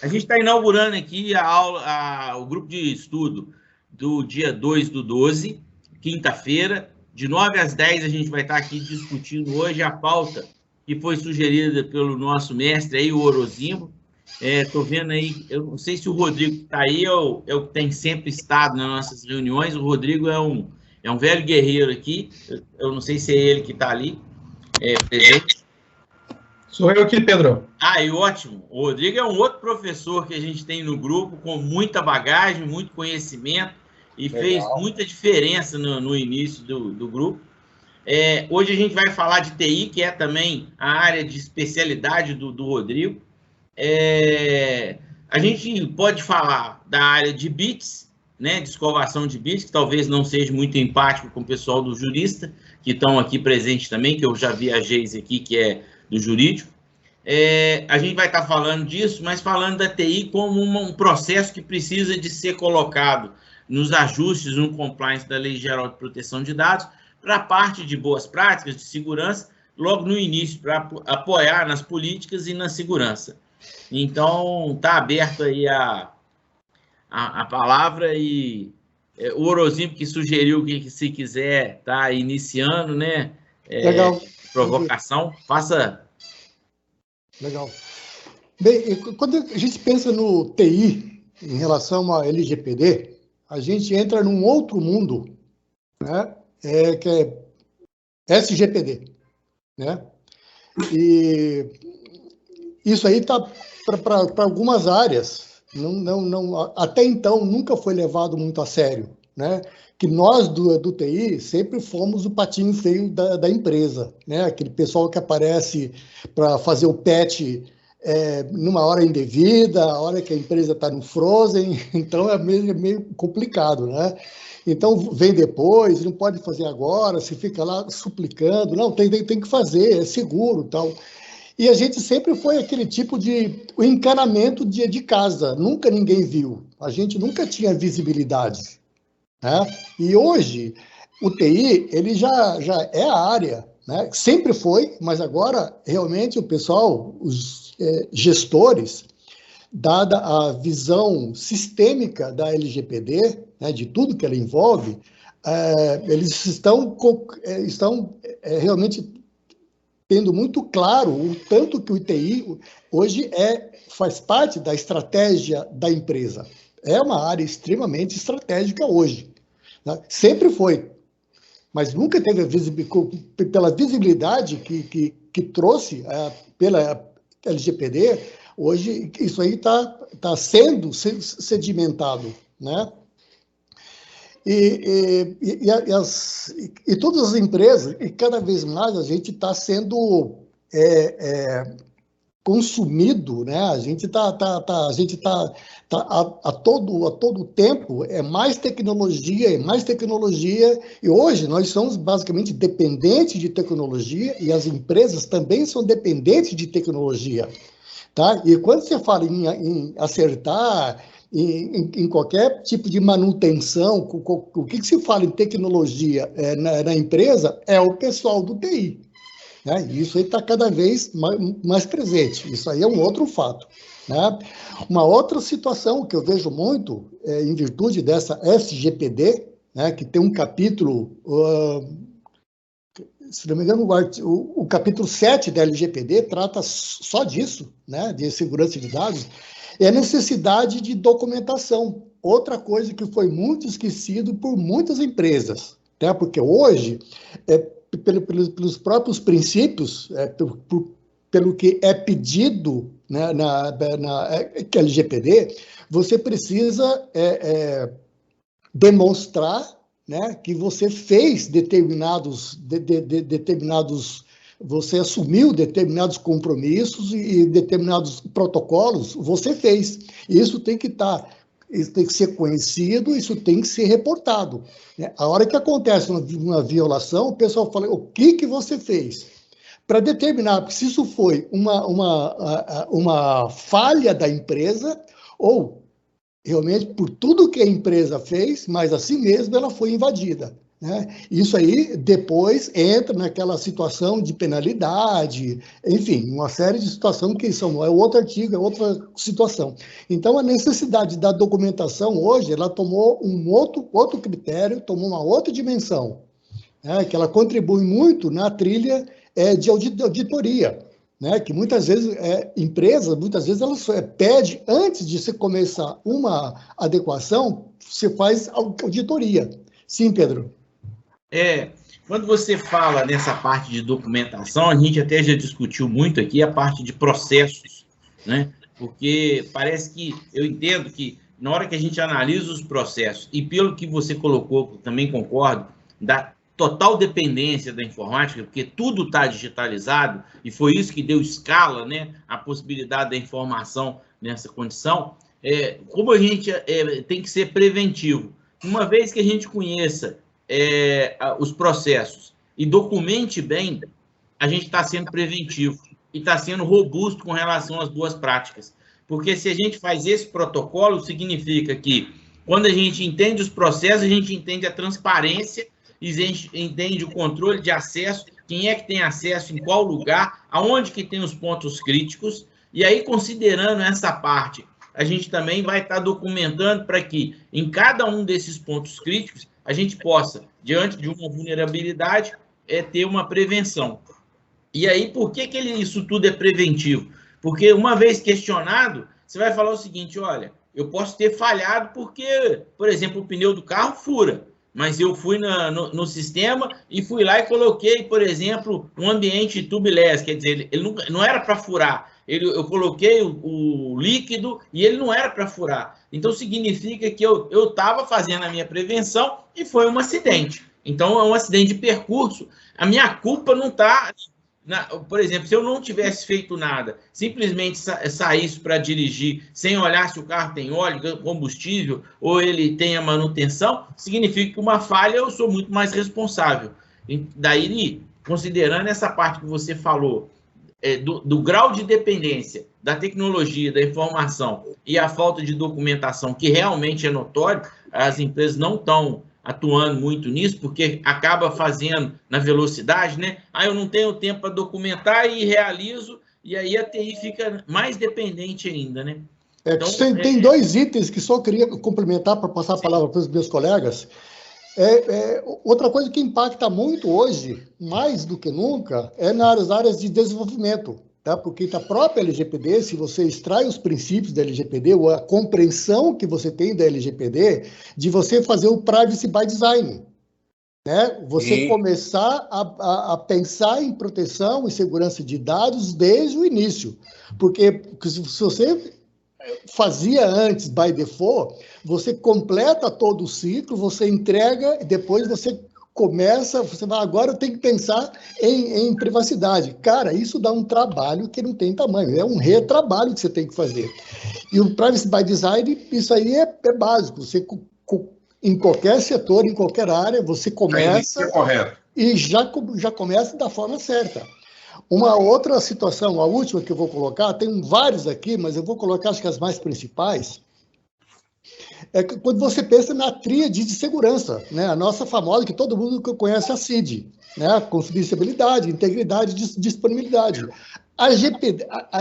A gente está inaugurando aqui a aula, o grupo de estudo do dia 2/12, quinta-feira, de 9 às 10 a gente vai estar aqui discutindo hoje a pauta que foi sugerida pelo nosso mestre aí, o Orozimbo. Estou vendo aí, eu não sei se o Rodrigo que está aí é o que tem sempre estado nas nossas reuniões. O Rodrigo é um velho guerreiro aqui, eu não sei se é ele que está ali, presente. Sou eu aqui, Pedro. E ótimo. O Rodrigo é um outro professor que a gente tem no grupo, com muita bagagem, muito conhecimento, e legal, fez muita diferença no início do grupo. Hoje a gente vai falar de TI, que é também a área de especialidade do Rodrigo. A gente pode falar da área de bits, né, de escovação de bits, que talvez não seja muito empático com o pessoal do jurista, que estão aqui presentes também, que eu já vi a Geise aqui, que é do jurídico. A gente vai estar falando disso, mas falando da TI como um processo que precisa de ser colocado nos ajustes no compliance da Lei Geral de Proteção de Dados, para a parte de boas práticas de segurança, logo no início, para apoiar nas políticas e na segurança. Então, está aberto aí a palavra, e o Orozimbo que sugeriu que, se quiser, tá iniciando, né? Legal. Provocação, faça. Legal. Bem, quando a gente pensa no TI em relação à LGPD, a gente entra num outro mundo, né? Que é SGPD, né? E isso aí está para algumas áreas, até então nunca foi levado muito a sério, né? Que nós do TI sempre fomos o patinho feio da empresa, né? Aquele pessoal que aparece para fazer o patch numa hora indevida, a hora que a empresa está no frozen, então é meio complicado, né? Então vem depois, não pode fazer agora, se fica lá suplicando, não, tem que fazer, é seguro, tal. E a gente sempre foi aquele tipo de o encanamento de casa, nunca ninguém viu, a gente nunca tinha visibilidade, né? E hoje o TI ele já é a área, né? Sempre foi, mas agora realmente o pessoal, os gestores, dada a visão sistêmica da LGPD, né, de tudo que ela envolve, eles estão realmente tendo muito claro o tanto que o TI hoje faz parte da estratégia da empresa. É uma área extremamente estratégica hoje, né? Sempre foi, mas nunca teve pela visibilidade que trouxe pela LGPD. Hoje isso aí está sendo sedimentado, né? E todas as empresas, e cada vez mais a gente está sendo consumido, né? A gente está a todo tempo mais tecnologia, e hoje nós somos basicamente dependentes de tecnologia, e as empresas também são dependentes de tecnologia, tá? E quando você fala em acertar em qualquer tipo de manutenção, o que se fala em tecnologia na empresa é o pessoal do TI, né? Isso aí está cada vez mais presente. Isso aí é um outro fato, né? Uma outra situação que eu vejo muito, em virtude dessa SGPD, né, que tem um capítulo, se não me engano, o capítulo 7 da LGPD trata só disso, né, de segurança de dados, é a necessidade de documentação. Outra coisa que foi muito esquecido por muitas empresas, né, porque hoje, pelos próprios princípios, pelo que é pedido, né, na LGPD, você precisa demonstrar, né, que você fez determinados, você assumiu determinados compromissos e determinados protocolos, você fez. Isso tem que isso tem que ser conhecido, isso tem que ser reportado, né? A hora que acontece uma violação, o pessoal fala, o que você fez? Para determinar se isso foi uma falha da empresa ou realmente por tudo que a empresa fez, mas assim mesmo ela foi invadida. né? Isso aí depois entra naquela situação de penalidade, enfim, uma série de situações que são, é outro artigo, é outra situação. Então, a necessidade da documentação hoje, ela tomou um outro critério, tomou uma outra dimensão, né? Que ela contribui muito na trilha de auditoria, né? Que muitas vezes, empresas, muitas vezes elas pedem, antes de você começar uma adequação, você faz auditoria. Sim, Pedro? Quando você fala nessa parte de documentação, a gente até já discutiu muito aqui a parte de processos, né? Porque parece que, eu entendo que na hora que a gente analisa os processos, e pelo que você colocou, também concordo, da total dependência da informática, porque tudo está digitalizado, e foi isso que deu escala, né, a possibilidade da informação nessa condição, como a gente tem que ser preventivo. Uma vez que a gente conheça os processos e documente bem, a gente está sendo preventivo e está sendo robusto com relação às boas práticas. Porque se a gente faz esse protocolo, significa que quando a gente entende os processos, a gente entende a transparência, a gente entende o controle de acesso, quem é que tem acesso, em qual lugar, aonde que tem os pontos críticos, e aí, considerando essa parte, a gente também vai estar documentando para que, em cada um desses pontos críticos, a gente possa, diante de uma vulnerabilidade, ter uma prevenção. E aí, por que isso tudo é preventivo? Porque, uma vez questionado, você vai falar o seguinte, olha, eu posso ter falhado porque, por exemplo, o pneu do carro fura, mas eu fui no sistema e fui lá e coloquei, por exemplo, um ambiente tubeless, quer dizer, ele não era para furar, eu coloquei o líquido e ele não era para furar. Então, significa que eu estava fazendo a minha prevenção e foi um acidente. Então, é um acidente de percurso. A minha culpa não está... Por exemplo, se eu não tivesse feito nada, simplesmente saísse para dirigir sem olhar se o carro tem óleo, combustível, ou ele tem a manutenção, significa que uma falha eu sou muito mais responsável. E daí, considerando essa parte que você falou, do grau de dependência da tecnologia, da informação e a falta de documentação, que realmente é notório, as empresas não estão atuando muito nisso, porque acaba fazendo na velocidade, né? Eu não tenho tempo para documentar e realizo, e aí a TI fica mais dependente ainda, né? Então, tem dois itens que só queria complementar para passar a palavra para os meus colegas. Outra coisa que impacta muito hoje, mais do que nunca, é nas áreas de desenvolvimento, tá? Porque a própria LGPD, se você extrai os princípios da LGPD, ou a compreensão que você tem da LGPD, de você fazer o privacy by design, né? Você começar a pensar em proteção e segurança de dados desde o início, porque se você fazia antes by default, você completa todo o ciclo, você entrega, e depois você começa, você vai, agora eu tenho que pensar em privacidade. Cara, isso dá um trabalho que não tem tamanho, é um retrabalho que você tem que fazer. E o privacy by design, isso aí é básico, você, em qualquer setor, em qualquer área, você começa e já começa da forma certa. Uma outra situação, a última que eu vou colocar, tem vários aqui, mas eu vou colocar acho que as mais principais, é que quando você pensa na tríade de segurança, né? A nossa famosa, que todo mundo conhece, a CID, né? Confidencialidade, integridade e disponibilidade. A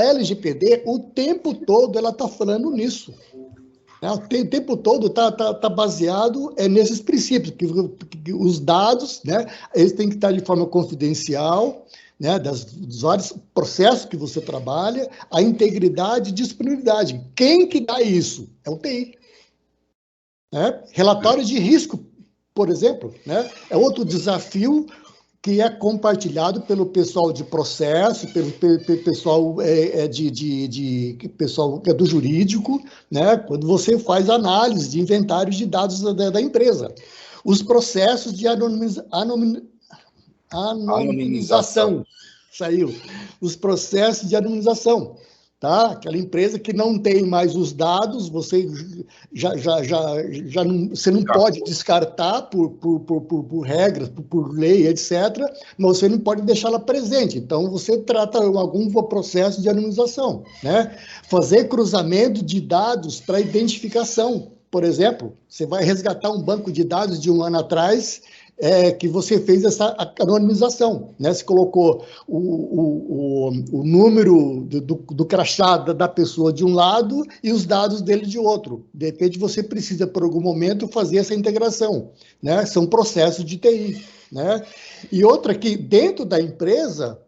LGPD, o tempo todo, ela está falando nisso. Né? O tempo todo está baseado nesses princípios, que os dados, né? Eles têm que estar de forma confidencial, né, dos vários processos que você trabalha, a integridade e disponibilidade. Quem que dá isso? É o TI. Né? Relatório de risco, por exemplo, né, é outro desafio que é compartilhado pelo pessoal de processo, pelo pessoal pessoal que é do jurídico, né, quando você faz análise de inventários de dados da empresa. Os processos de anonimização. Saiu. Os processos de anonimização. Tá? Aquela empresa que não tem mais os dados, você você não pode descartar por regras, por lei, etc., mas você não pode deixá-la presente. Então, você trata algum processo de anonimização. Né? Fazer cruzamento de dados para identificação. Por exemplo, você vai resgatar um banco de dados de um ano atrás, que você fez essa anonimização, né? Você colocou o número do crachá da pessoa de um lado e os dados dele de outro. De repente, você precisa, por algum momento, fazer essa integração, né? São processos de TI, né? E outra que, dentro da empresa,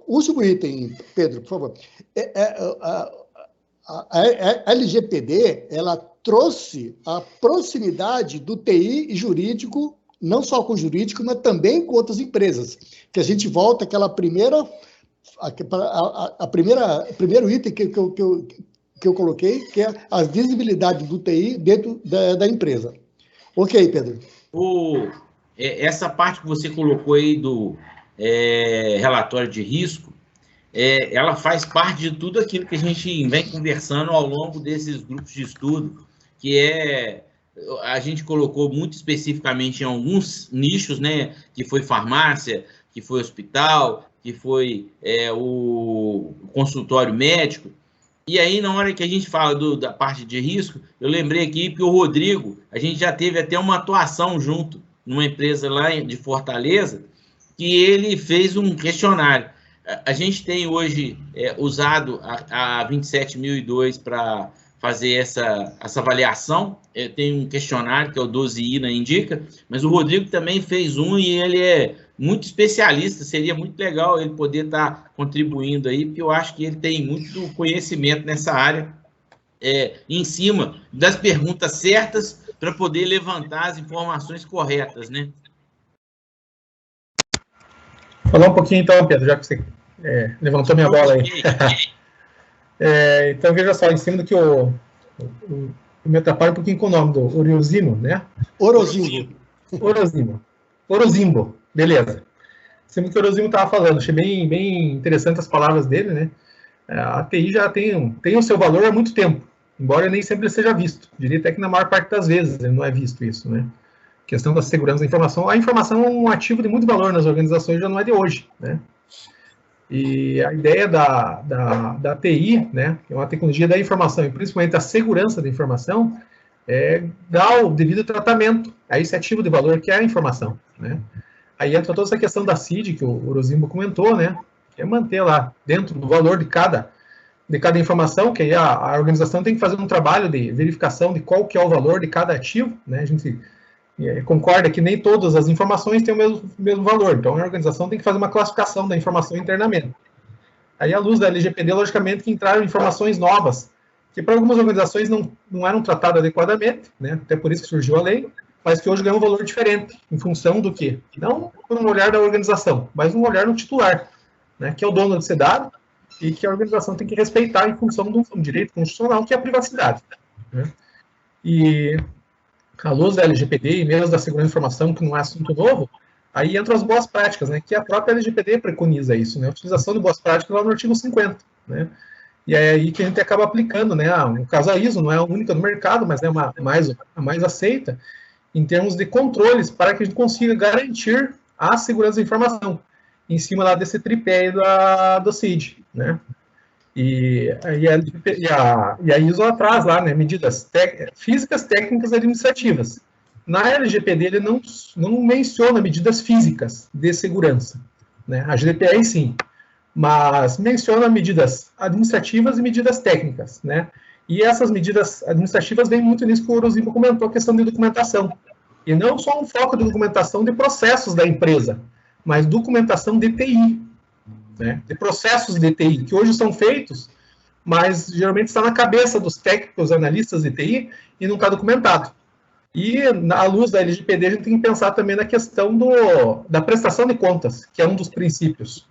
último item, Pedro, por favor. A LGPD, ela trouxe a proximidade do TI e jurídico, não só com o jurídico, mas também com outras empresas. Que a gente volta àquela primeiro item que eu coloquei, que é a visibilidade do TI dentro da empresa. Ok, Pedro. Essa parte que você colocou aí do relatório de risco, ela faz parte de tudo aquilo que a gente vem conversando ao longo desses grupos de estudo, que a gente colocou muito especificamente em alguns nichos, né? Que foi farmácia, que foi hospital, que foi o consultório médico. E aí, na hora que a gente fala da parte de risco, eu lembrei aqui que o Rodrigo, a gente já teve até uma atuação junto numa empresa lá de Fortaleza, que ele fez um questionário. A gente tem hoje usado a 27002 para fazer essa avaliação. Tem um questionário, que é o 12I na Indica, mas o Rodrigo também fez um e ele é muito especialista. Seria muito legal ele poder estar contribuindo aí, porque eu acho que ele tem muito conhecimento nessa área, em cima das perguntas certas, para poder levantar as informações corretas, né? Falar um pouquinho então, Pedro, já que você levantou minha bola aí. Então, veja só, em cima do que eu me atrapalho um pouquinho com o nome do Orozimbo, né? Orozimbo, beleza. Em cima do que o Orozimbo estava falando, achei bem interessante as palavras dele, né? A TI já tem o seu valor há muito tempo, embora nem sempre seja visto. Diria até que na maior parte das vezes não é visto isso, né? A questão da segurança da informação. A informação é um ativo de muito valor nas organizações, já não é de hoje, né? E a ideia da TI, né, que é uma tecnologia da informação, e principalmente a segurança da informação, dar o devido tratamento a esse ativo de valor que é a informação, né? Aí entra toda essa questão da CID, que o Orozimbo comentou, né, que é manter lá dentro do valor de cada informação, que aí a organização tem que fazer um trabalho de verificação de qual que é o valor de cada ativo, né? A gente concorda que nem todas as informações têm o mesmo valor, então a organização tem que fazer uma classificação da informação internamente. Aí, à luz da LGPD, logicamente, que entraram informações novas, que para algumas organizações não eram tratadas adequadamente, né? Até por isso que surgiu a lei, mas que hoje ganham um valor diferente, em função do quê? Não por um olhar da organização, mas um olhar no titular, né? Que é o dono desse dado, e que a organização tem que respeitar em função de um direito constitucional, que é a privacidade, né? E à luz da LGPD e mesmo da segurança da informação, que não é assunto novo, aí entram as boas práticas, né, que a própria LGPD preconiza isso, né, a utilização de boas práticas lá no artigo 50, né, e é aí que a gente acaba aplicando, né, no caso a ISO não é a única no mercado, mas é a mais aceita, em termos de controles, para que a gente consiga garantir a segurança da informação, em cima lá desse tripé do CID, né. E a ISO atrás lá, né, medidas físicas, técnicas e administrativas. Na LGPD ele não menciona medidas físicas de segurança, né? A GDPR sim, mas menciona medidas administrativas e medidas técnicas, né? E essas medidas administrativas vêm muito nisso que o Orozimbo comentou, a questão de documentação. E não só um foco de documentação de processos da empresa, mas documentação de TI, né, de processos de TI, que hoje são feitos, mas geralmente está na cabeça dos técnicos, analistas de TI, e não está documentado. E, à luz da LGPD, a gente tem que pensar também na questão da prestação de contas, que é um dos princípios.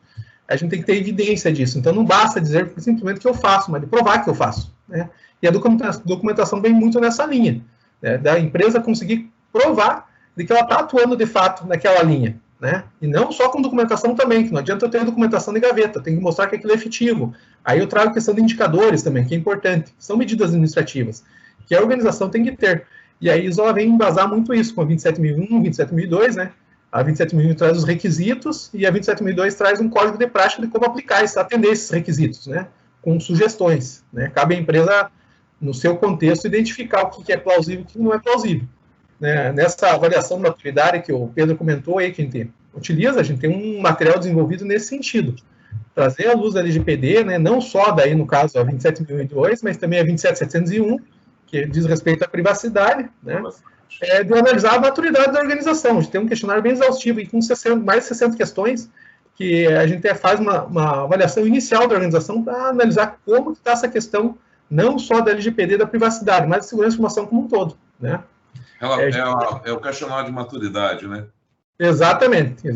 A gente tem que ter evidência disso. Então, não basta dizer simplesmente que eu faço, mas de provar que eu faço, né? E a documentação vem muito nessa linha, né, da empresa conseguir provar de que ela está atuando, de fato, naquela linha, né? E não só com documentação também, que não adianta eu ter documentação de gaveta, tem que mostrar que aquilo é efetivo. Aí eu trago a questão de indicadores também, que é importante, são medidas administrativas, que a organização tem que ter. E a ISO vem embasar muito isso, com a 27001, 27002, né? A 27001 traz os requisitos e a 27002 traz um código de prática de como aplicar, atender esses requisitos, né? Com sugestões, né? Cabe à empresa, no seu contexto, identificar o que é plausível e o que não é plausível. né, nessa avaliação de maturidade que o Pedro comentou aí, que a gente utiliza, a gente tem um material desenvolvido nesse sentido. Trazer à luz da LGPD, né, não só daí, no caso, a 27.002, mas também a 27.701, que diz respeito à privacidade, né, de analisar a maturidade da organização. A gente tem um questionário bem exaustivo e com mais de 60 questões, que a gente faz uma avaliação inicial da organização para analisar como está essa questão, não só da LGPD da privacidade, mas da segurança da informação como um todo, né? É o questionário de maturidade, né? Exatamente.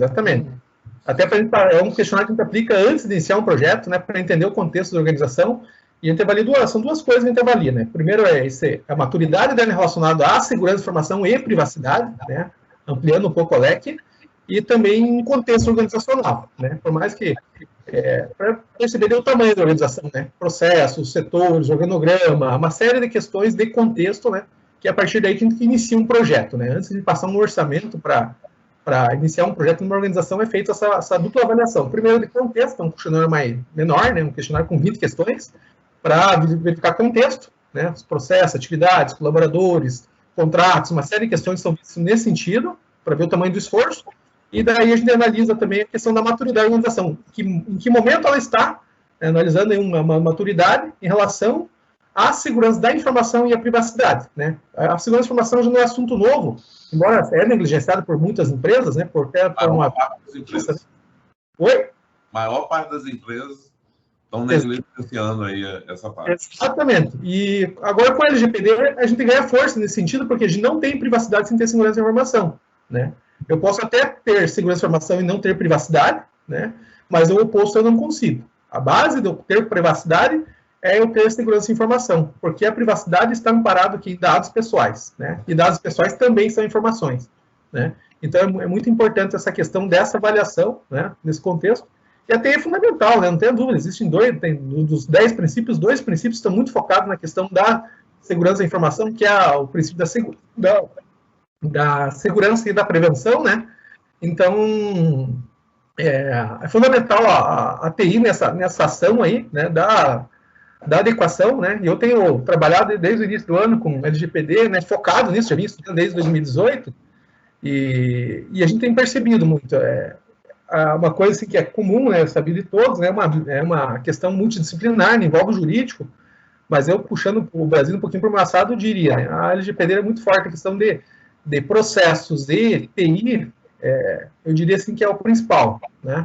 Até é um questionário que a gente aplica antes de iniciar um projeto, né, para entender o contexto da organização, e a gente avalia são duas coisas que a gente avalia, né? Primeiro a maturidade dela relacionada à segurança da informação e privacidade, né, ampliando um pouco o leque, e também um contexto organizacional, né? Por mais que, para perceber o tamanho da organização, né? Processos, setores, organograma, uma série de questões de contexto, né? Que é a partir daí que a gente inicia um projeto, né? Antes de passar um orçamento para iniciar um projeto numa organização, é feita essa dupla avaliação. Primeiro de contexto, um questionário menor, né? Um questionário com 20 questões, para verificar contexto, né? Os processos, atividades, colaboradores, contratos, uma série de questões são vistas nesse sentido, para ver o tamanho do esforço. E daí a gente analisa também a questão da maturidade da organização, em que momento ela está, analisando uma maturidade em relação à segurança da informação e à privacidade, né? A segurança da informação já não é assunto novo, embora é negligenciado por muitas empresas, né? Por uma parte das empresas. Oi? Maior parte das empresas estão negligenciando aí essa parte. Exatamente. E agora com a LGPD a gente ganha força nesse sentido, porque a gente não tem privacidade sem ter segurança da informação, né? Eu posso até ter segurança da informação e não ter privacidade, né? Mas o oposto eu não consigo. A base de eu ter privacidade é eu ter segurança da informação, porque a privacidade está amparada aqui em dados pessoais, né? E dados pessoais também são informações, né? Então é muito importante essa questão dessa avaliação, né? Nesse contexto. E a TI é fundamental, né? Não tenha dúvida. Existem dos 10 princípios, 2 princípios estão muito focados na questão da segurança da informação, que é o princípio da segurança e da prevenção, né? Então, é fundamental a TI nessa ação aí, né, da adequação, né? E eu tenho trabalhado desde o início do ano com LGPD, né, focado nisso, já vim estudando desde 2018, e a gente tem percebido muito, uma coisa assim, que é comum, né, sabido de todos, né, é uma questão multidisciplinar, envolve o jurídico, mas eu, puxando o Brasil um pouquinho para o passado, eu diria, né, a LGPD é muito forte, a questão de processos e TI, eu diria assim que é o principal, né?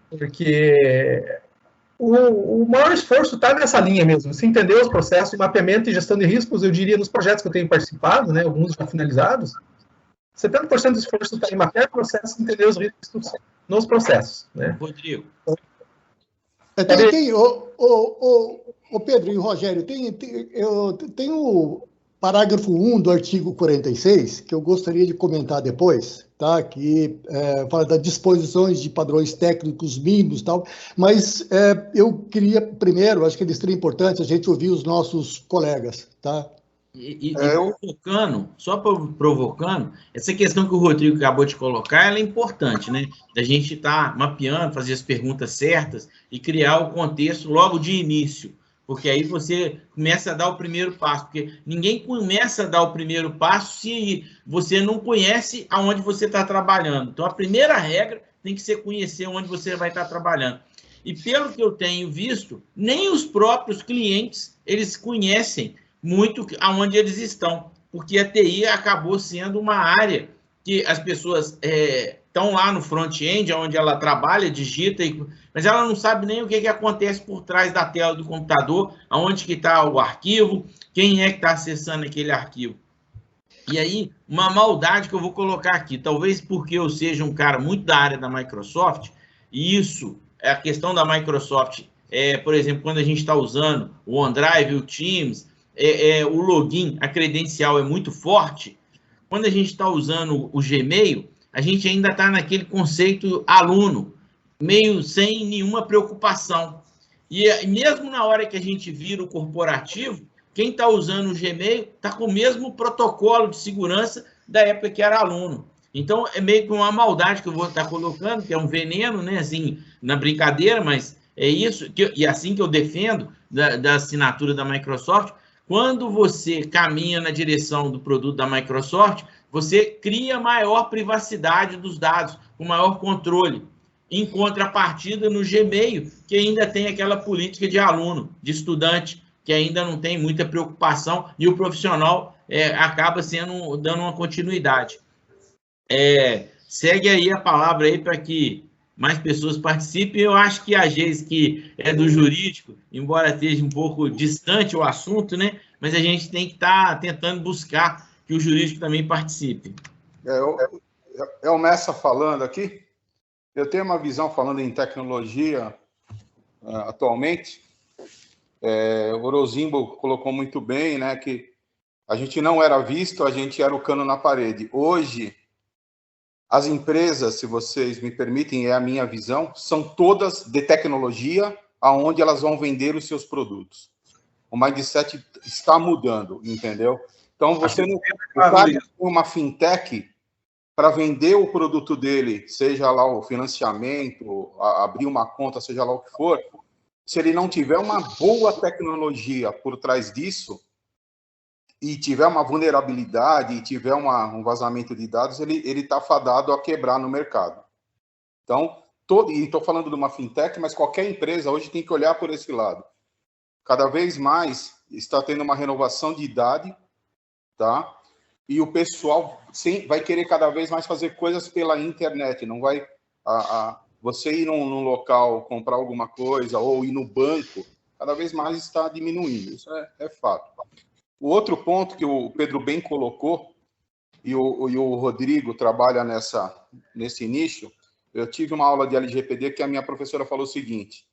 Porque o maior esforço está nessa linha mesmo, se entender os processos de mapeamento e gestão de riscos, eu diria, nos projetos que eu tenho participado, né, alguns já finalizados, 70% do esforço está em mapear processos e entender os riscos nos processos, né? Rodrigo. Pedro e Rogério, eu tenho parágrafo 1 do artigo 46, que eu gostaria de comentar depois, tá? Que fala das disposições de padrões técnicos mínimos e tal, mas eu queria primeiro, acho que seria importante a gente ouvir os nossos colegas, tá? Provocando, essa questão que o Rodrigo acabou de colocar, ela é importante, né? Da gente estar mapeando, fazer as perguntas certas e criar o contexto logo de início. Porque aí você começa a dar o primeiro passo, porque ninguém começa a dar o primeiro passo se você não conhece aonde você está trabalhando. Então, a primeira regra tem que ser conhecer onde você vai estar trabalhando. E pelo que eu tenho visto, nem os próprios clientes, eles conhecem muito aonde eles estão, porque a TI acabou sendo uma área que as pessoas estão lá no front-end, onde ela trabalha, digita, mas ela não sabe nem o que acontece por trás da tela do computador, aonde que está o arquivo, quem é que está acessando aquele arquivo. E aí, uma maldade que eu vou colocar aqui, talvez porque eu seja um cara muito da área da Microsoft, e isso, a questão da Microsoft, por exemplo, quando a gente está usando o OneDrive, o Teams, o login, a credencial é muito forte, quando a gente está usando o Gmail, a gente ainda está naquele conceito aluno, meio sem nenhuma preocupação. E mesmo na hora que a gente vira o corporativo, quem está usando o Gmail está com o mesmo protocolo de segurança da época que era aluno. Então, é meio que uma maldade que eu vou estar colocando, que é um veneno, né, assim, na brincadeira, mas é isso, e assim que eu defendo da assinatura da Microsoft. quando você caminha na direção do produto da Microsoft, você cria maior privacidade dos dados, com maior controle. Em contrapartida, no Gmail, que ainda tem aquela política de aluno, de estudante, que ainda não tem muita preocupação, e o profissional acaba dando uma continuidade. Segue aí a palavra aí para que mais pessoas participem. Eu acho que a Geis, que é do jurídico, embora esteja um pouco distante o assunto, né? Mas a gente tem que estar tentando buscar que o jurídico também participe. O Messa falando aqui. Eu tenho uma visão, falando em tecnologia atualmente. O Orozimbo colocou muito bem, né, que a gente não era visto, a gente era o cano na parede. Hoje, as empresas, se vocês me permitem, é a minha visão, são todas de tecnologia, aonde elas vão vender os seus produtos. O mindset está mudando, entendeu? Então, você não tem uma fintech para vender o produto dele, seja lá o financiamento, abrir uma conta, seja lá o que for, se ele não tiver uma boa tecnologia por trás disso, e tiver uma vulnerabilidade, e tiver um vazamento de dados, ele está fadado a quebrar no mercado. Então, e estou falando de uma fintech, mas qualquer empresa hoje tem que olhar por esse lado. Cada vez mais está tendo uma renovação de idade, tá? E o pessoal vai querer cada vez mais fazer coisas pela internet, não vai... você ir num local, comprar alguma coisa, ou ir no banco, cada vez mais está diminuindo, isso é fato. O outro ponto que o Pedro bem colocou, e o Rodrigo trabalha nesse nicho, eu tive uma aula de LGPD que a minha professora falou o seguinte: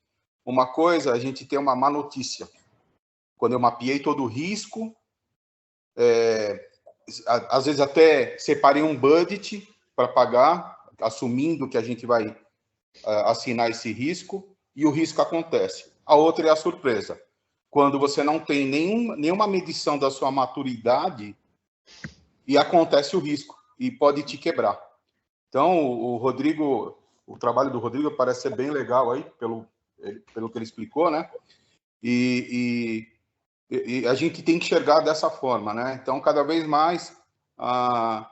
uma coisa, a gente tem uma má notícia. Quando eu mapeei todo o risco, às vezes até separei um budget para pagar, assumindo que a gente vai assinar esse risco, e o risco acontece. A outra é a surpresa. Quando você não tem nenhuma medição da sua maturidade e acontece o risco e pode te quebrar. Então, o trabalho do Rodrigo parece ser bem legal aí, pelo que ele explicou, né? E a gente tem que enxergar dessa forma, né? Então, cada vez mais a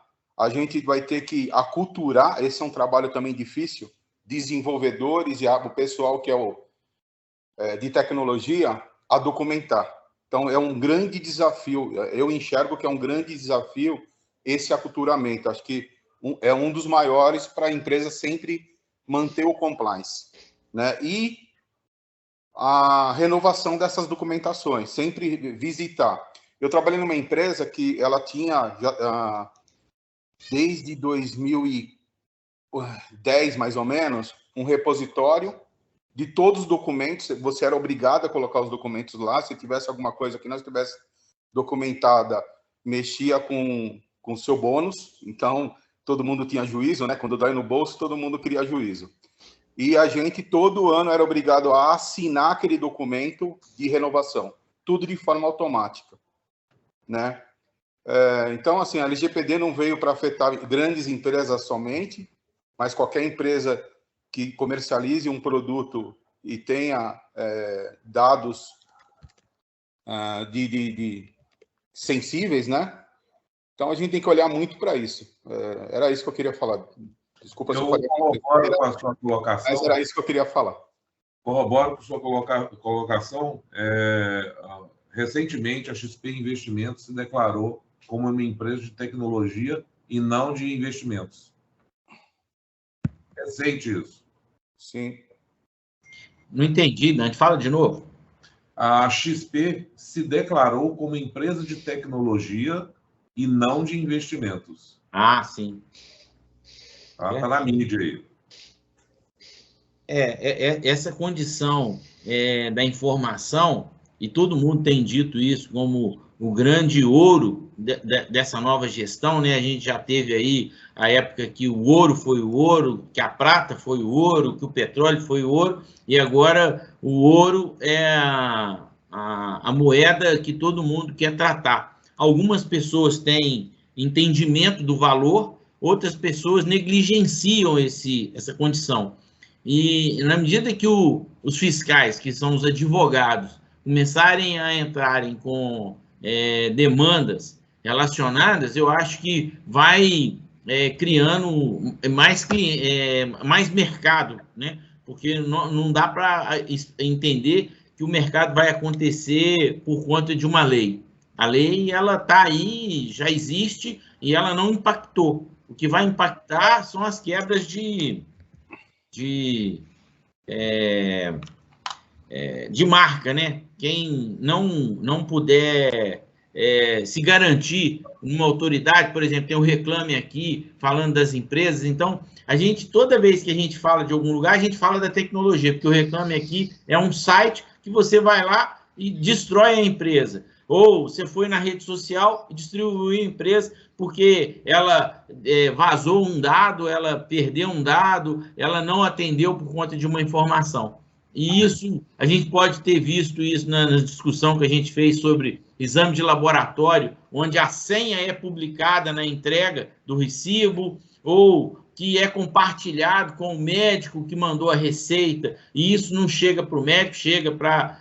gente vai ter que aculturar, esse é um trabalho também difícil, desenvolvedores e o pessoal que é de tecnologia, a documentar. Então, é um grande desafio. Eu enxergo que é um grande desafio esse aculturamento. Acho que é um dos maiores para a empresa sempre manter o compliance, né? E a renovação dessas documentações, sempre visitar. Eu trabalhei numa empresa que ela tinha, desde 2010, mais ou menos, um repositório de todos os documentos. Você era obrigado a colocar os documentos lá. Se tivesse alguma coisa que não estivesse documentada, mexia com o seu bônus. Então, todo mundo tinha juízo, né? Quando dói no bolso, todo mundo queria juízo. E a gente, todo ano, era obrigado a assinar aquele documento de renovação. Tudo de forma automática, né? Então, assim, a LGPD não veio para afetar grandes empresas somente, mas qualquer empresa que comercialize um produto e tenha dados sensíveis, né? Então, a gente tem que olhar muito para isso. Era isso que eu queria falar. Desculpa se eu falei. Corroboro com a sua colocação. Mas era isso que eu queria falar. Corroboro com a sua colocação. Recentemente, a XP Investimentos se declarou como uma empresa de tecnologia e não de investimentos. Recente isso. Sim. Não entendi, Dante. Fala de novo. A XP se declarou como empresa de tecnologia e não de investimentos. Ah, sim. Está na mídia aí. Essa condição da informação, e todo mundo tem dito isso como o grande ouro dessa nova gestão, né? A gente já teve aí a época que o ouro foi o ouro, que a prata foi o ouro, que o petróleo foi o ouro, e agora o ouro é a moeda que todo mundo quer tratar. Algumas pessoas têm entendimento do valor, outras pessoas negligenciam essa condição. E na medida que os fiscais, que são os advogados, começarem a entrarem com demandas relacionadas, eu acho que vai criando mais mercado, né? Porque não dá para entender que o mercado vai acontecer por conta de uma lei. A lei, ela está aí, já existe, e ela não impactou. O que vai impactar são as quebras de marca, né? Quem não puder se garantir numa autoridade, por exemplo, tem o Reclame Aqui, falando das empresas, então, toda vez que a gente fala de algum lugar, a gente fala da tecnologia, porque o Reclame Aqui é um site que você vai lá e destrói a empresa. Ou você foi na rede social e destruiu a empresa porque ela vazou um dado, ela perdeu um dado, ela não atendeu por conta de uma informação. E isso, a gente pode ter visto isso na discussão que a gente fez sobre exame de laboratório, onde a senha é publicada na entrega do recibo, ou que é compartilhado com o médico que mandou a receita, e isso não chega para o médico, chega para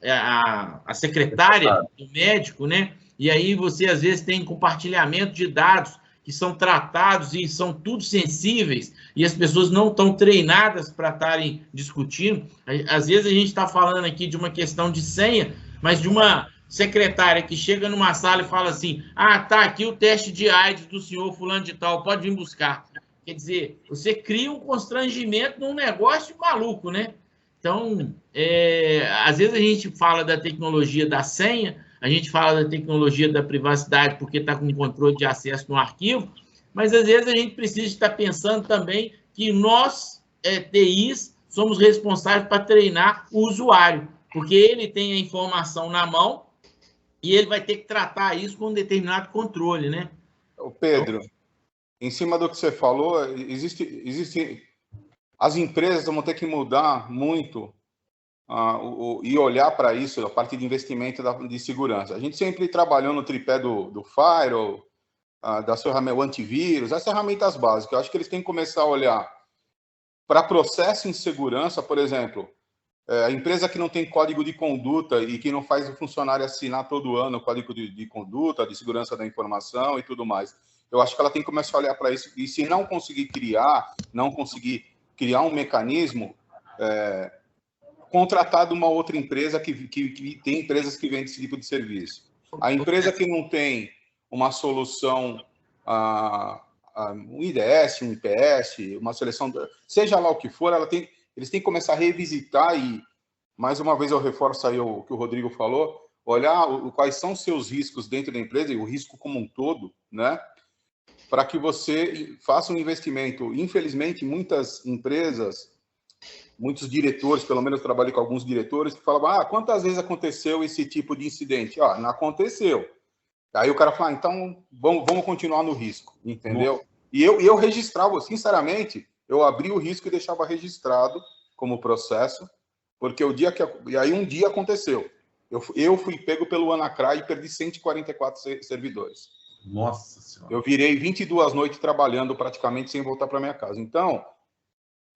a secretária do médico, né? E aí você, às vezes, tem compartilhamento de dados que são tratados e são tudo sensíveis, e as pessoas não estão treinadas para estarem discutindo. Às vezes a gente está falando aqui de uma questão de senha, mas de uma secretária que chega numa sala e fala assim, tá aqui o teste de AIDS do senhor fulano de tal, pode vir buscar. Quer dizer, você cria um constrangimento num negócio maluco, né? Então, às vezes a gente fala da tecnologia da senha, a gente fala da tecnologia da privacidade porque está com controle de acesso no arquivo, mas às vezes a gente precisa estar pensando também que nós, TIs, somos responsáveis para treinar o usuário, porque ele tem a informação na mão e ele vai ter que tratar isso com um determinado controle, né? Pedro, em cima do que você falou, as empresas vão ter que mudar muito e olhar para isso, a parte de investimento de segurança. A gente sempre trabalhou no tripé do Firewall, das ferramentas, o antivírus, as ferramentas básicas. Eu acho que eles têm que começar a olhar para processo em segurança, por exemplo, a empresa que não tem código de conduta e que não faz o funcionário assinar todo ano o código de conduta, de segurança da informação e tudo mais. Eu acho que ela tem que começar a olhar para isso, e se não conseguir criar um mecanismo, contratar de uma outra empresa que tem empresas que vendem esse tipo de serviço. A empresa que não tem uma solução, um IDS, um IPS, uma seleção, seja lá o que for, eles têm que começar a revisitar e, mais uma vez, eu reforço aí o que o Rodrigo falou, olhar quais são os seus riscos dentro da empresa e o risco como um todo, né? Para que você faça um investimento. Infelizmente, muitas empresas, muitos diretores, pelo menos eu trabalhei com alguns diretores, que falavam, quantas vezes aconteceu esse tipo de incidente? Não aconteceu. Aí o cara fala, então vamos continuar no risco, entendeu? Nossa. E eu registrava, sinceramente, eu abria o risco e deixava registrado como processo, porque e aí um dia aconteceu. Eu fui pego pelo WannaCry e perdi 144 servidores. Nossa Senhora. Eu virei 22 noites trabalhando praticamente sem voltar para minha casa. Então,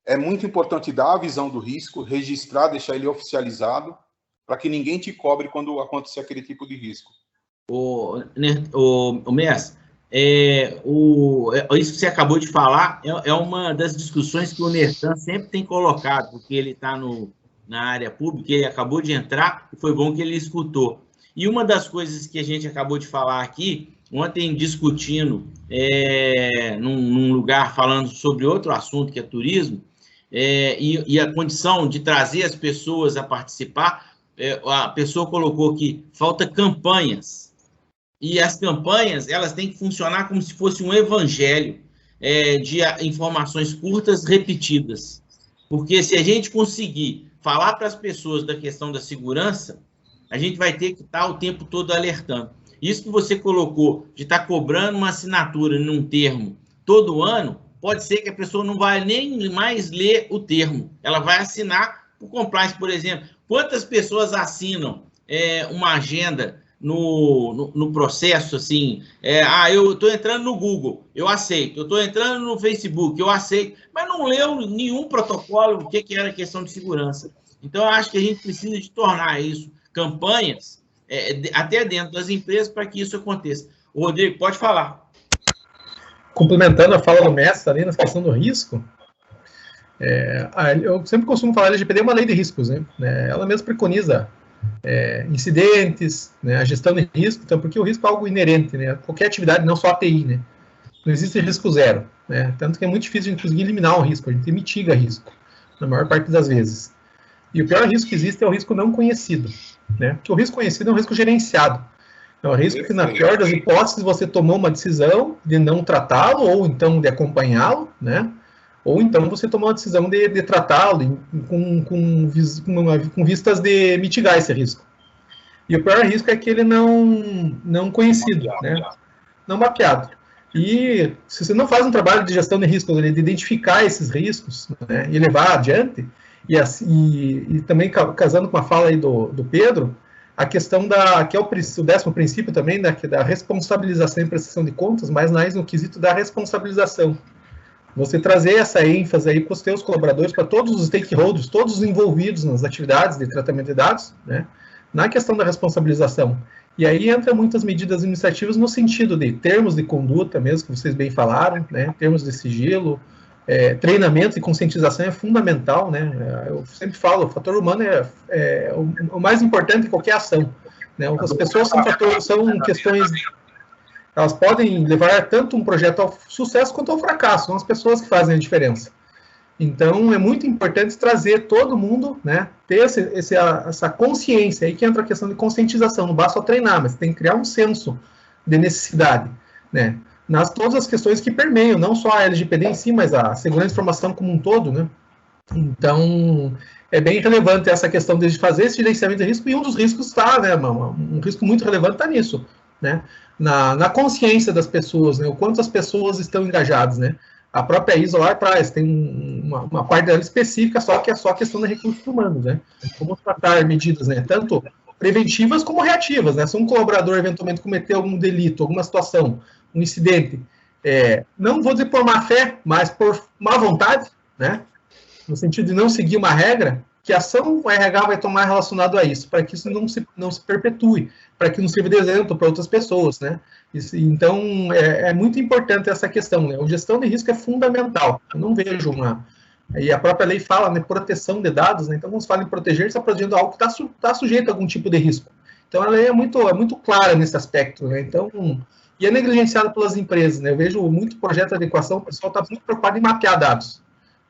é muito importante dar a visão do risco, registrar, deixar ele oficializado, para que ninguém te cobre quando acontecer aquele tipo de risco. O Mestre, isso que você acabou de falar é uma das discussões que o Nertan sempre tem colocado, porque ele está na área pública, ele acabou de entrar e foi bom que ele escutou. E uma das coisas que a gente acabou de falar aqui, ontem discutindo num lugar falando sobre outro assunto que é turismo, e a condição de trazer as pessoas a participar, a pessoa colocou que falta campanhas. E as campanhas, elas têm que funcionar como se fosse um evangelho de informações curtas repetidas. Porque se a gente conseguir falar para as pessoas da questão da segurança, a gente vai ter que estar o tempo todo alertando. Isso que você colocou de estar cobrando uma assinatura num termo todo ano, pode ser que a pessoa não vai nem mais ler o termo. Ela vai assinar o compliance, por exemplo. Quantas pessoas assinam uma agenda no processo, assim, eu estou entrando no Google, eu aceito, eu estou entrando no Facebook, eu aceito, mas não leu nenhum protocolo, o que era a questão de segurança. Então, eu acho que a gente precisa de tornar isso campanhas até dentro das empresas para que isso aconteça. O Rodrigo, pode falar. Complementando a fala do mestre ali na questão do risco, eu sempre costumo falar, a LGPD é uma lei de riscos, né? Ela mesma preconiza incidentes, né? A gestão de risco, então, porque o risco é algo inerente, né? Qualquer atividade, não só a TI, né? Não existe risco zero, né? Tanto que é muito difícil de conseguir eliminar o risco, a gente mitiga risco, na maior parte das vezes. E o pior risco que existe é o risco não conhecido, né? Porque o risco conhecido é um risco gerenciado. É um risco que, na pior das hipóteses, você tomou uma decisão de não tratá-lo, ou então de acompanhá-lo, né? Ou então você tomou uma decisão de tratá-lo com vistas de mitigar esse risco. E o pior risco é aquele não conhecido, né? Não mapeado. E se você não faz um trabalho de gestão de riscos, de identificar esses riscos, né, e levar adiante, e também casando com a fala aí do Pedro, a questão que é o 10º princípio também, da responsabilização e prestação de contas, mas mais no quesito da responsabilização. Você trazer essa ênfase aí para os teus colaboradores, para todos os stakeholders, todos os envolvidos nas atividades de tratamento de dados, né, na questão da responsabilização. E aí entra muitas medidas administrativas no sentido de termos de conduta mesmo, que vocês bem falaram, né, termos de sigilo, treinamento e conscientização é fundamental, né? Eu sempre falo, o fator humano é o mais importante em qualquer ação, né? As pessoas são questões, elas podem levar tanto um projeto ao sucesso quanto ao fracasso, são as pessoas que fazem a diferença. Então, é muito importante trazer todo mundo, né, ter essa consciência, aí que entra a questão de conscientização, não basta só treinar, mas tem que criar um senso de necessidade, né, todas as questões que permeiam, não só a LGPD em si, mas a segurança de informação como um todo, né. Então, é bem relevante essa questão de fazer esse gerenciamento de risco, e um dos riscos está, né, um risco muito relevante está nisso, né, na consciência das pessoas, né, o quanto as pessoas estão engajadas, né. A própria ISO lá atrás tem uma parte dela específica, só que é só questão de recursos humanos, né? Como tratar medidas, né? Tanto preventivas como reativas, né? Se um colaborador eventualmente cometeu algum delito, alguma situação, um incidente, não vou dizer por má fé, mas por má vontade, né? No sentido de não seguir uma regra, que ação o RH vai tomar relacionado a isso, para que isso não se perpetue, para que não sirva de exemplo para outras pessoas, né? Então, é muito importante essa questão, né? A gestão de risco é fundamental. Eu não vejo e a própria lei fala, né, proteção de dados, né? Então, quando se fala em proteger, está protegendo algo que está sujeito a algum tipo de risco. Então, a lei é muito clara nesse aspecto, né? Então, e é negligenciada pelas empresas, né? Eu vejo muito projeto de adequação, o pessoal está muito preocupado em mapear dados,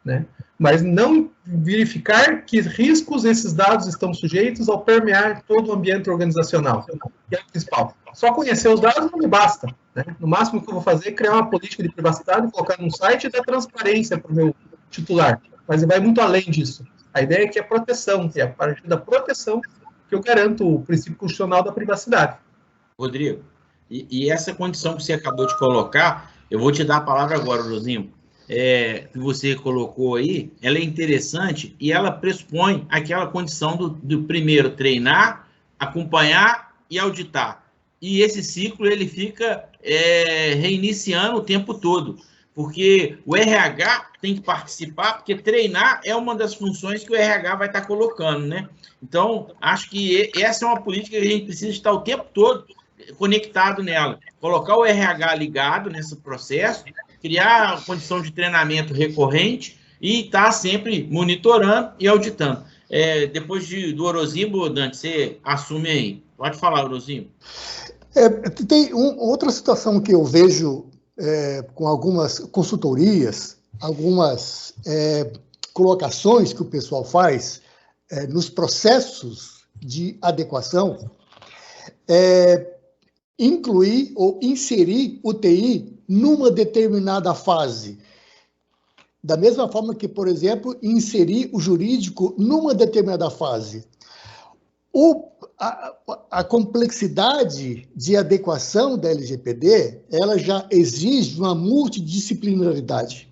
né? Mas não verificar que riscos esses dados estão sujeitos ao permear todo o ambiente organizacional, que é o principal. Só conhecer os dados não me basta, né? No máximo que eu vou fazer é criar uma política de privacidade, colocar num site e dar transparência para o meu titular, mas vai muito além disso. A ideia é que é proteção, que é a partir da proteção que eu garanto o princípio constitucional da privacidade. Rodrigo, e essa condição que você acabou de colocar, eu vou te dar a palavra agora, Rosinho, que você colocou aí, ela é interessante e ela pressupõe aquela condição do primeiro treinar, acompanhar e auditar. E esse ciclo ele fica reiniciando o tempo todo, porque o RH tem que participar, porque treinar é uma das funções que o RH vai estar colocando, né? Então, acho que essa é uma política que a gente precisa estar o tempo todo conectado nela. Colocar o RH ligado nesse processo, criar a condição de treinamento recorrente e estar sempre monitorando e auditando. Depois do Orozimbo, Dante, você assume aí. Pode falar, Orozimbo. Tem outra situação que eu vejo com algumas consultorias, algumas colocações que o pessoal faz nos processos de adequação, incluir ou inserir o TI numa determinada fase. Da mesma forma que, por exemplo, inserir o jurídico numa determinada fase. A complexidade de adequação da LGPD, ela já exige uma multidisciplinaridade.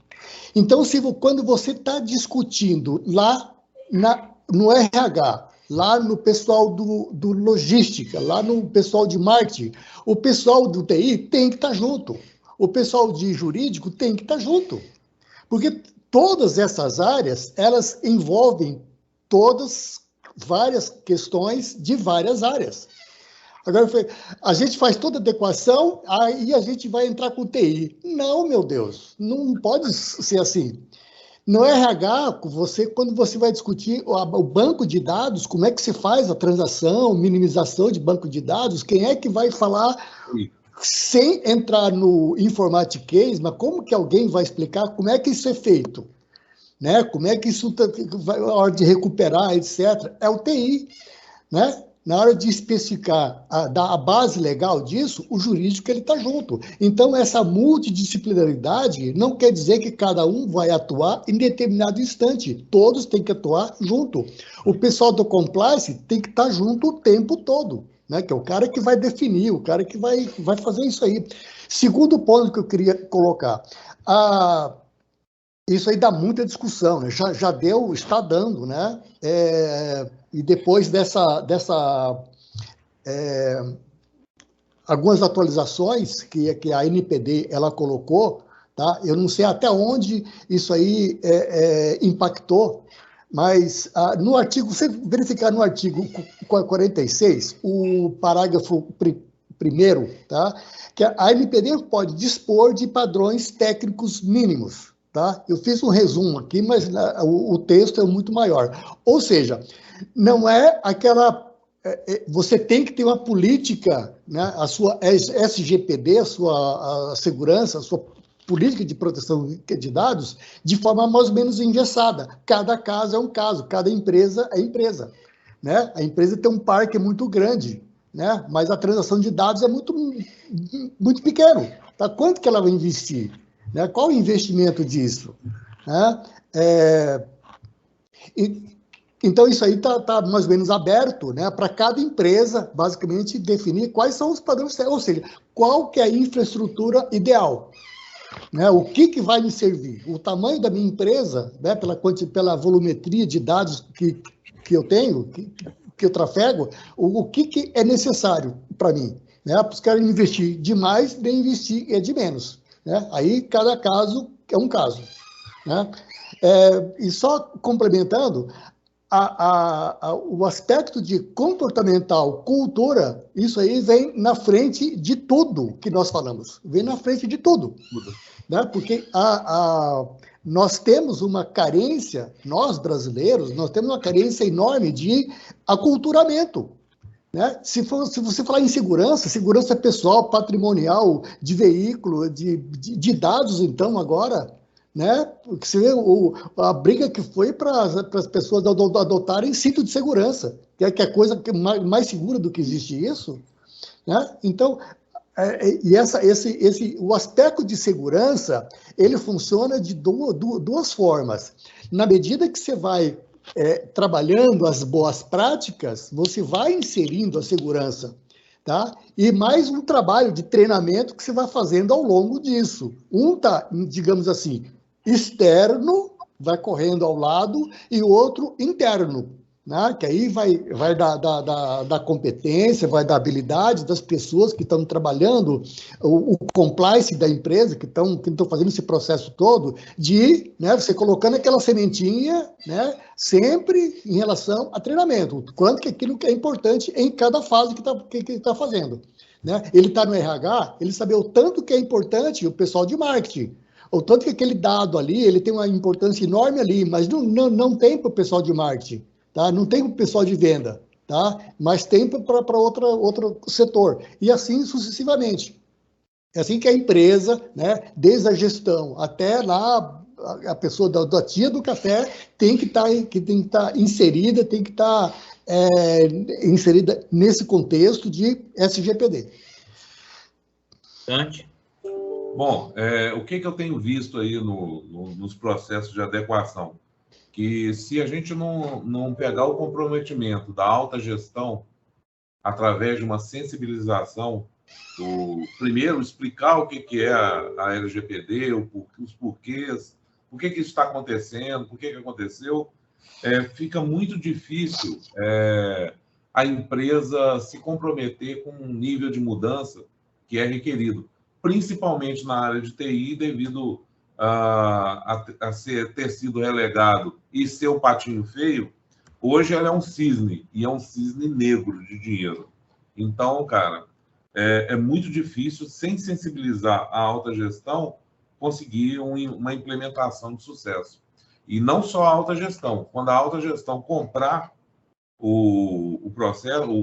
Então, quando você está discutindo lá no RH, lá no pessoal do logística, lá no pessoal de marketing, o pessoal do TI tem que estar junto. O pessoal de jurídico tem que estar junto. Porque todas essas áreas, elas envolvem várias questões de várias áreas. Agora, a gente faz toda a adequação, aí a gente vai entrar com TI. Não, meu Deus, não pode ser assim. No RH, quando você vai discutir o banco de dados, como é que se faz a transação, minimização de banco de dados, quem é que vai falar sem entrar no informatiquês, mas como que alguém vai explicar como é que isso é feito? Né? Como é que isso vai, na hora de recuperar, etc. É o TI, né? Na hora de especificar, dar a base legal disso, o jurídico ele está junto. Então, essa multidisciplinaridade não quer dizer que cada um vai atuar em determinado instante. Todos têm que atuar junto. O pessoal do compliance tem que estar junto o tempo todo, né? Que é o cara que vai definir, o cara que vai fazer isso aí. Segundo ponto que eu queria colocar, isso aí dá muita discussão, né? Já deu, está dando, né? E depois algumas atualizações que a NPD ela colocou, tá? Eu não sei até onde isso aí impactou, mas no artigo, você verificar no artigo 46, o parágrafo 1º, tá? Que a NPD pode dispor de padrões técnicos mínimos. Tá? Eu fiz um resumo aqui, mas o texto é muito maior. Ou seja, não é aquela... Você tem que ter uma política, né? A sua SGPD, a sua segurança, a sua política de proteção de dados, de forma mais ou menos engessada. Cada caso é um caso, cada empresa é empresa. Né? A empresa tem um parque muito grande, né? Mas a transação de dados é muito, muito pequeno. Tá? Quanto que ela vai investir? Né? Qual o investimento disso? Né? Então, isso aí está mais ou menos aberto, né, para cada empresa, basicamente, definir quais são os padrões, ou seja, qual que é a infraestrutura ideal. Né? O que vai me servir? O tamanho da minha empresa, né, pela volumetria de dados que eu tenho, que eu trafego, o que é necessário para mim? Né? Os caras investir demais, nem investir de menos. Né? Aí, cada caso é um caso. Né? E só complementando, o aspecto de comportamental, cultura, isso aí vem na frente de tudo que nós falamos. Vem na frente de tudo. Né? Porque nós temos uma carência, nós brasileiros, nós temos uma carência enorme de aculturamento. Né? Se você falar em segurança pessoal, patrimonial, de veículo, de dados, então, agora, né? Porque você vê a briga que foi para as pessoas adotarem cinto de segurança, que é a coisa mais segura do que existe isso. Né? Então, o aspecto de segurança, ele funciona de duas formas. Na medida que você vai trabalhando as boas práticas, você vai inserindo a segurança, tá? E mais um trabalho de treinamento que você vai fazendo ao longo disso. Um tá, digamos assim, externo, vai correndo ao lado, e o outro interno, né? Que aí vai da competência, vai da habilidade das pessoas que estão trabalhando, o compliance da empresa, que estão fazendo esse processo todo, de, né, você colocando aquela sementinha, né, sempre em relação a treinamento, quanto que aquilo que é importante em cada fase que está fazendo. Né? Ele está no RH, ele sabe o tanto que é importante o pessoal de marketing, o tanto que aquele dado ali, ele tem uma importância enorme ali, mas não tem para o pessoal de marketing. Tá? Não tem para o pessoal de venda, tá? Mas tem para outro setor. E assim sucessivamente. É assim que a empresa, né, desde a gestão até lá, a pessoa da tia do café tem que estar inserida, tem que estar inserida nesse contexto de SGPD. Bom, o que eu tenho visto aí nos processos de adequação? Que se a gente não pegar o comprometimento da alta gestão através de uma sensibilização, primeiro explicar o que é a LGPD, os porquês, por que isso está acontecendo, por que aconteceu, fica muito difícil a empresa se comprometer com um nível de mudança que é requerido, principalmente na área de TI, devido a ter sido relegado e ser o patinho feio. Hoje ela é um cisne, e é um cisne negro de dinheiro. Então, cara, é muito difícil, sem sensibilizar a alta gestão, conseguir uma implementação de sucesso. E não só a alta gestão. Quando a alta gestão comprar o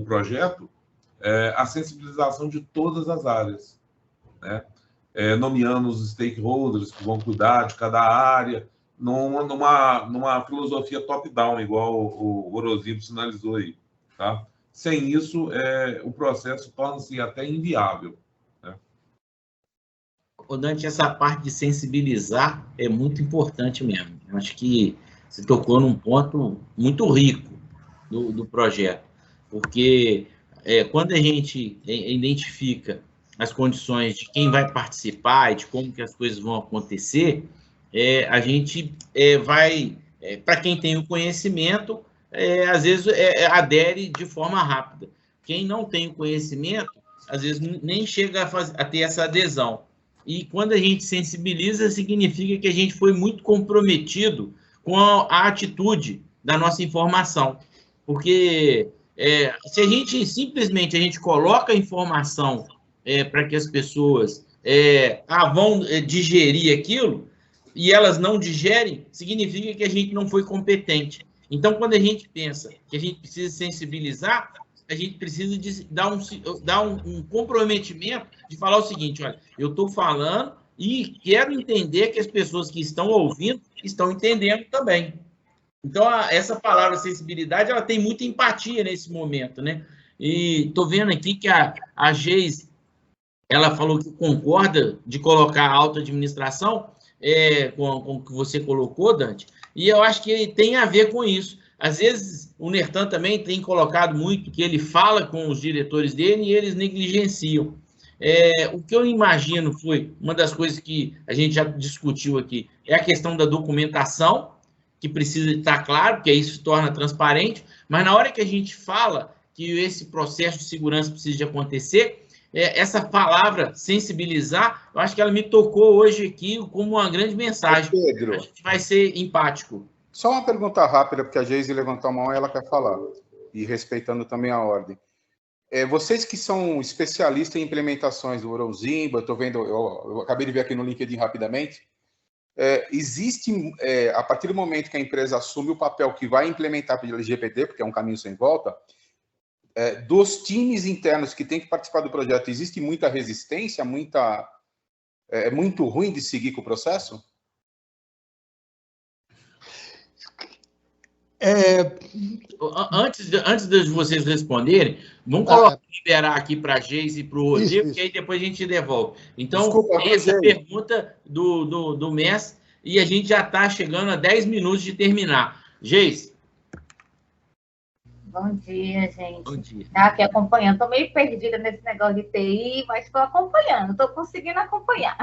projeto, a sensibilização de todas as áreas, né? Nomeando os stakeholders que vão cuidar de cada área, numa filosofia top-down, igual o Orozimbo sinalizou aí. Tá? Sem isso, o processo torna-se até inviável. Né? Dante, essa parte de sensibilizar é muito importante mesmo. Eu acho que você tocou num ponto muito rico do projeto, porque quando a gente identifica as condições de quem vai participar e de como que as coisas vão acontecer, a gente vai, para quem tem o conhecimento, às vezes adere de forma rápida. Quem não tem o conhecimento, às vezes nem chega a ter essa adesão. E quando a gente sensibiliza, significa que a gente foi muito comprometido com a atitude da nossa informação. Porque se a gente simplesmente coloca a informação para que as pessoas vão digerir aquilo, e elas não digerem, significa que a gente não foi competente. Então, quando a gente pensa que a gente precisa sensibilizar, a gente precisa dar um comprometimento de falar o seguinte: olha, eu estou falando e quero entender que as pessoas que estão ouvindo estão entendendo também. Então, essa palavra sensibilidade, ela tem muita empatia nesse momento, né? E estou vendo aqui que a Geise, ela falou que concorda de colocar a auto-administração com o que você colocou, Dante, e eu acho que tem a ver com isso. Às vezes, o Nertan também tem colocado muito que ele fala com os diretores dele e eles negligenciam. O que eu imagino foi, uma das coisas que a gente já discutiu aqui, é a questão da documentação, que precisa estar claro, porque isso se torna transparente, mas na hora que a gente fala que esse processo de segurança precisa de acontecer, essa palavra sensibilizar, eu acho que ela me tocou hoje aqui como uma grande mensagem. Pedro, a gente vai ser empático. Só uma pergunta rápida, porque a Geise levantou a mão e ela quer falar, e respeitando também a ordem. Vocês que são especialistas em implementações do Orozimbo, eu acabei de ver aqui no LinkedIn rapidamente, existe, a partir do momento que a empresa assume o papel que vai implementar pelo LGPD, porque é um caminho sem volta, dos times internos que têm que participar do projeto, existe muita resistência, é muito ruim de seguir com o processo? Antes de vocês responderem, vamos liberar aqui para a Geise e para o Rodrigo, porque aí depois a gente devolve. Então, desculpa, essa pergunta do mestre, e a gente já está chegando a 10 minutos de terminar. Geise. Bom dia, gente. Bom dia. Tá aqui acompanhando. Estou meio perdida nesse negócio de TI, mas estou acompanhando, estou conseguindo acompanhar.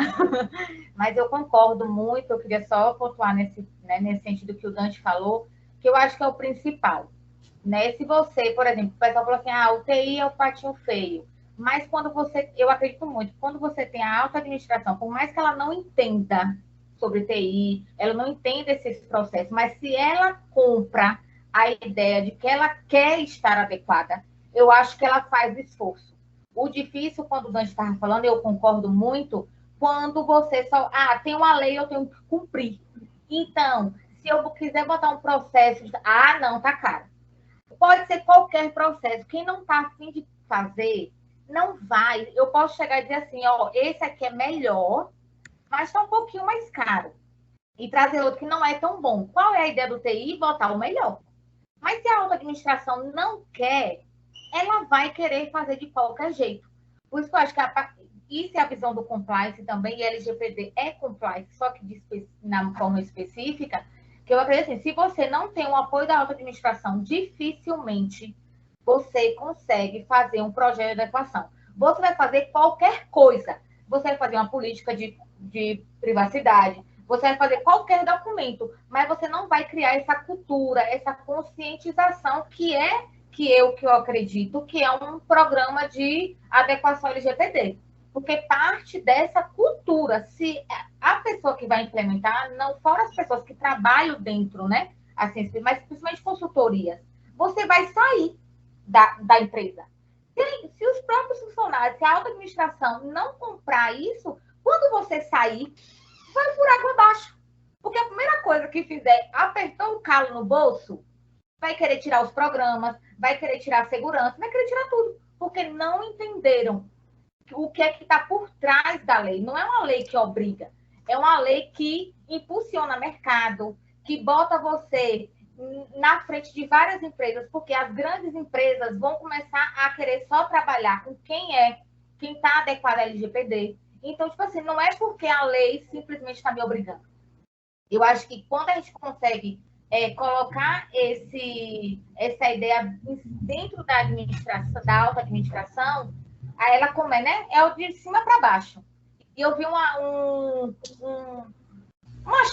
Mas eu concordo muito, eu queria só pontuar nesse sentido que o Dante falou, que eu acho que é o principal. Né? Se você, por exemplo, o pessoal falou assim, o TI é o patinho feio. Mas quando eu acredito muito, quando você tem a alta administração, por mais que ela não entenda sobre TI, ela não entenda esses processos, mas se ela compra a ideia de que ela quer estar adequada, eu acho que ela faz esforço. O difícil, quando o Dante estava falando, eu concordo muito, quando você só... tem uma lei, eu tenho que cumprir. Então, se eu quiser botar um processo... não, tá caro. Pode ser qualquer processo. Quem não está afim de fazer, não vai. Eu posso chegar e dizer assim, esse aqui é melhor, mas está um pouquinho mais caro. E trazer outro que não é tão bom. Qual é a ideia do TI? Botar o melhor. Mas se a auto-administração não quer, ela vai querer fazer de qualquer jeito. Por isso que eu acho que isso é a visão do compliance também, e LGPD é compliance, só que na forma específica, que eu acredito assim, se você não tem o apoio da auto-administração, dificilmente você consegue fazer um projeto de adequação. Você vai fazer qualquer coisa. Você vai fazer uma política de privacidade, você vai fazer qualquer documento, mas você não vai criar essa cultura, essa conscientização que eu acredito que é um programa de adequação LGPD. Porque parte dessa cultura, se a pessoa que vai implementar, não fora as pessoas que trabalham dentro, né? Assim, mas principalmente consultorias, você vai sair da empresa. Se os próprios funcionários, se a alta administração não comprar isso, quando você sair, vai por água abaixo. Porque a primeira coisa que fizer, apertou o calo no bolso, vai querer tirar os programas, vai querer tirar a segurança, vai querer tirar tudo. Porque não entenderam o que é que está por trás da lei. Não é uma lei que obriga, é uma lei que impulsiona mercado, que bota você na frente de várias empresas, porque as grandes empresas vão começar a querer só trabalhar com quem está adequado à LGPD. Então, tipo assim, não é porque a lei simplesmente está me obrigando. Eu acho que quando a gente consegue colocar essa ideia dentro da administração, da alta administração, aí ela come, né? É o de cima para baixo. E eu vi uma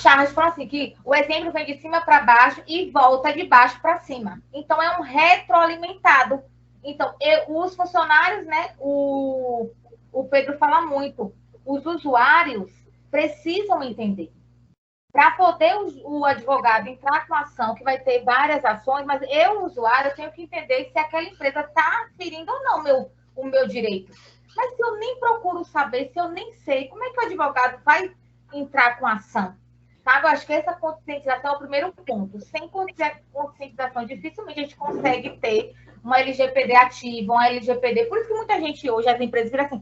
charge falando assim, que o exemplo vem de cima para baixo e volta de baixo para cima. Então, é um retroalimentado. Então, os funcionários, né? O Pedro fala muito, os usuários precisam entender. Para poder o advogado entrar com ação, que vai ter várias ações, mas eu, usuário, tenho que entender se aquela empresa está ferindo ou não o meu direito. Mas se eu nem procuro saber, se eu nem sei, como é que o advogado vai entrar com ação? Sabe? Eu acho que essa conscientização é o primeiro ponto. Sem conscientização, dificilmente a gente consegue ter uma LGPD ativa, uma LGPD. Por isso que muita gente hoje, as empresas viram assim,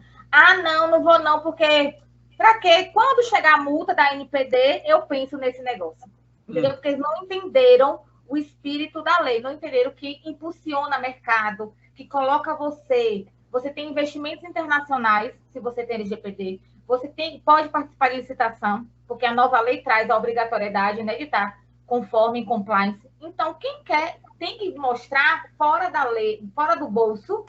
não vou não, porque... Para quê? Quando chegar a multa da NPD, eu penso nesse negócio. Entendeu? Porque eles não entenderam o espírito da lei, não entenderam que impulsiona mercado, que coloca você... Você tem investimentos internacionais, se você tem LGPD, você pode participar de licitação, porque a nova lei traz a obrigatoriedade, né, de estar conforme em compliance. Então, quem quer tem que mostrar fora da lei, fora do bolso,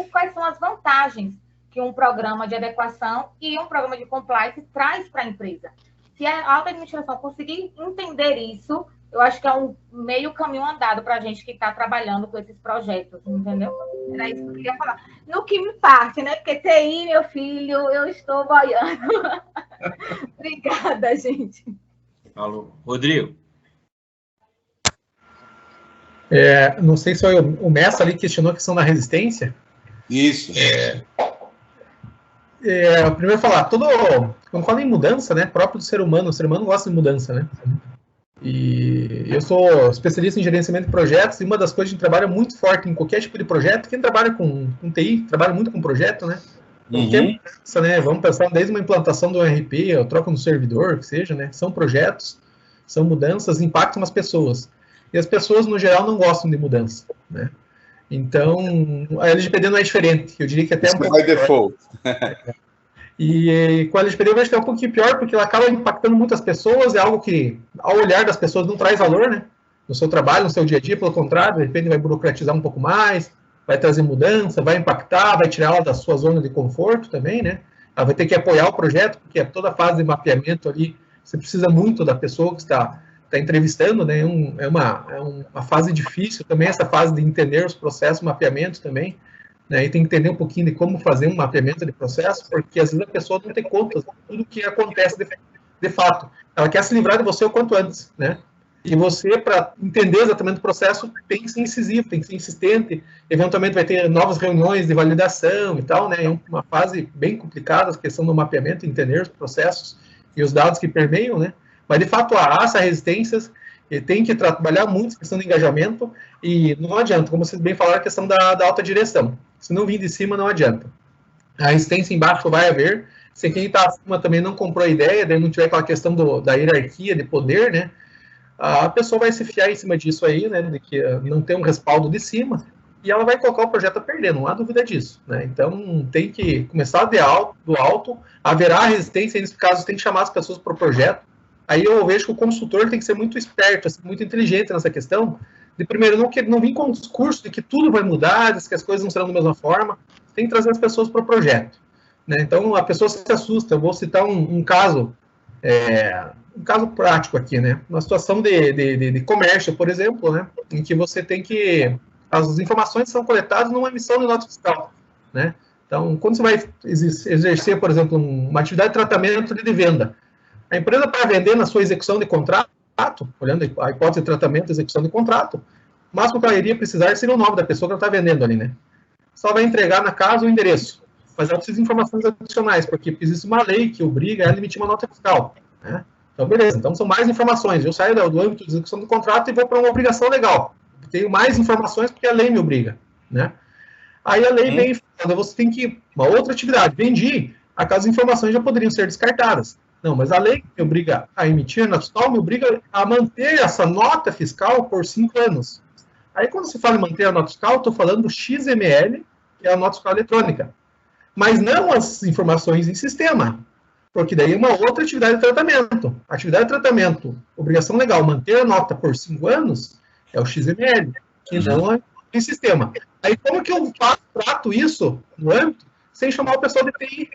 quais são as vantagens que um programa de adequação e um programa de compliance traz para a empresa. Se a alta administração conseguir entender isso, eu acho que é um meio caminho andado para a gente que está trabalhando com esses projetos, entendeu? Era isso que eu queria falar. No que me parte, né? Porque TI, meu filho, eu estou boiando. Obrigada, gente. Falou. Rodrigo. Não sei se foi o Messa ali que questionou a questão da resistência. Isso. Primeiro falar, quando fala em mudança, né, próprio do ser humano, o ser humano gosta de mudança, né? E eu sou especialista em gerenciamento de projetos, e uma das coisas que a gente trabalha muito forte em qualquer tipo de projeto, quem trabalha com TI, trabalha muito com projeto, né? Mudança, né? Vamos pensar desde uma implantação do ERP, a troca no servidor, que seja, né? São projetos, são mudanças, impactam as pessoas. E as pessoas, no geral, não gostam de mudança, né? Então, a LGPD não é diferente. Eu diria que até um pouco by default. E com a LGPD eu vejo que é um pouquinho pior, porque ela acaba impactando muitas pessoas, é algo que, ao olhar das pessoas, não traz valor, né? No seu trabalho, no seu dia a dia, pelo contrário, de repente vai burocratizar um pouco mais, vai trazer mudança, vai impactar, vai tirar ela da sua zona de conforto também, né? Ela vai ter que apoiar o projeto, porque toda a fase de mapeamento ali, você precisa muito da pessoa que está entrevistando, né? É uma fase difícil também, essa fase de entender os processos, mapeamento também, né? E tem que entender um pouquinho de como fazer um mapeamento de processo, porque às vezes a pessoa não tem conta de tudo que acontece de fato. Ela quer se livrar de você o quanto antes, né? E você, para entender exatamente o processo, tem que ser incisivo, tem que ser insistente, eventualmente vai ter novas reuniões de validação e tal, né? É uma fase bem complicada, a questão do mapeamento, entender os processos e os dados que permeiam, né? Mas, de fato, há essas resistências, tem que trabalhar muito a questão do engajamento, e não adianta, como vocês bem falaram, a questão da alta direção. Se não vir de cima, não adianta. A resistência embaixo vai haver, se quem está acima também não comprou a ideia, daí não tiver aquela questão da hierarquia de poder, né, a pessoa vai se fiar em cima disso aí, né, de que não tem um respaldo de cima, e ela vai colocar o projeto a perder, não há dúvida disso, né? Então, tem que começar do alto, haverá resistência, e nesse caso tem que chamar as pessoas para o projeto. Aí eu vejo que o consultor tem que ser muito esperto, assim, muito inteligente nessa questão, de primeiro não vir com um discurso de que tudo vai mudar, de que as coisas não serão da mesma forma, tem que trazer as pessoas para o projeto, né? Então, a pessoa se assusta. Eu vou citar um caso prático aqui, né? Uma situação de comércio, por exemplo, né? Em que você tem que... As informações são coletadas numa emissão de nota fiscal, né? Então, quando você vai exercer, por exemplo, uma atividade de tratamento de venda, a empresa, para vender na sua execução de contrato, olhando a hipótese de tratamento e execução de contrato, o máximo que ela iria precisar seria o nome da pessoa que ela está vendendo ali, né? só vai entregar na casa o endereço. Mas ela precisa de informações adicionais, porque existe uma lei que obriga ela a emitir uma nota fiscal, né? Então, beleza. Então, são mais informações. Eu saio do âmbito de execução do contrato e vou para uma obrigação legal. Tenho mais informações porque a lei me obriga, né? Aí a lei vem falando, você tem que... Uma outra atividade. Vendi, aquelas informações já poderiam ser descartadas. Não, mas a lei me obriga a emitir a nota fiscal, me obriga a manter essa nota fiscal por 5 anos. Aí, quando se fala em manter a nota fiscal, estou falando do XML, que é a nota fiscal eletrônica. Mas não as informações em sistema, porque daí é uma outra atividade de tratamento. Atividade de tratamento, obrigação legal, manter a nota por 5 anos, é o XML, e não é em sistema. Aí, como que eu trato isso no âmbito, sem chamar o pessoal de TI,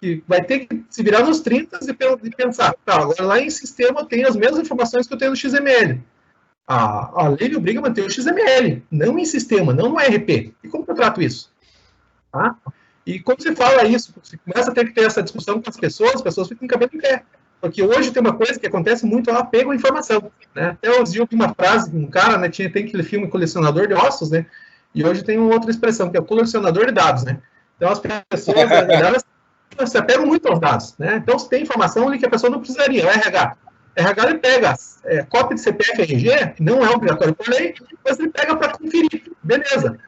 que vai ter que se virar nos 30 e pensar, tá, agora lá em sistema eu tenho as mesmas informações que eu tenho no XML. A lei me obriga a manter o XML, não em sistema, não no ERP. E como que eu trato isso? Tá? E quando você fala isso, você começa a ter que ter essa discussão com as pessoas ficam cabendo em pé. Porque hoje tem uma coisa que acontece muito, é o apego à informação. Né? Até eu ouvi uma frase, um cara, né, tem aquele filme Colecionador de Ossos, né? E hoje tem uma outra expressão, que é o colecionador de dados, né? Então as pessoas, elas se apegam muito aos dados, né? Então se tem informação ali que a pessoa não precisaria, o RH. RH ele pega cópia de CPF e RG, que não é obrigatório por lei, mas ele pega para conferir. Beleza.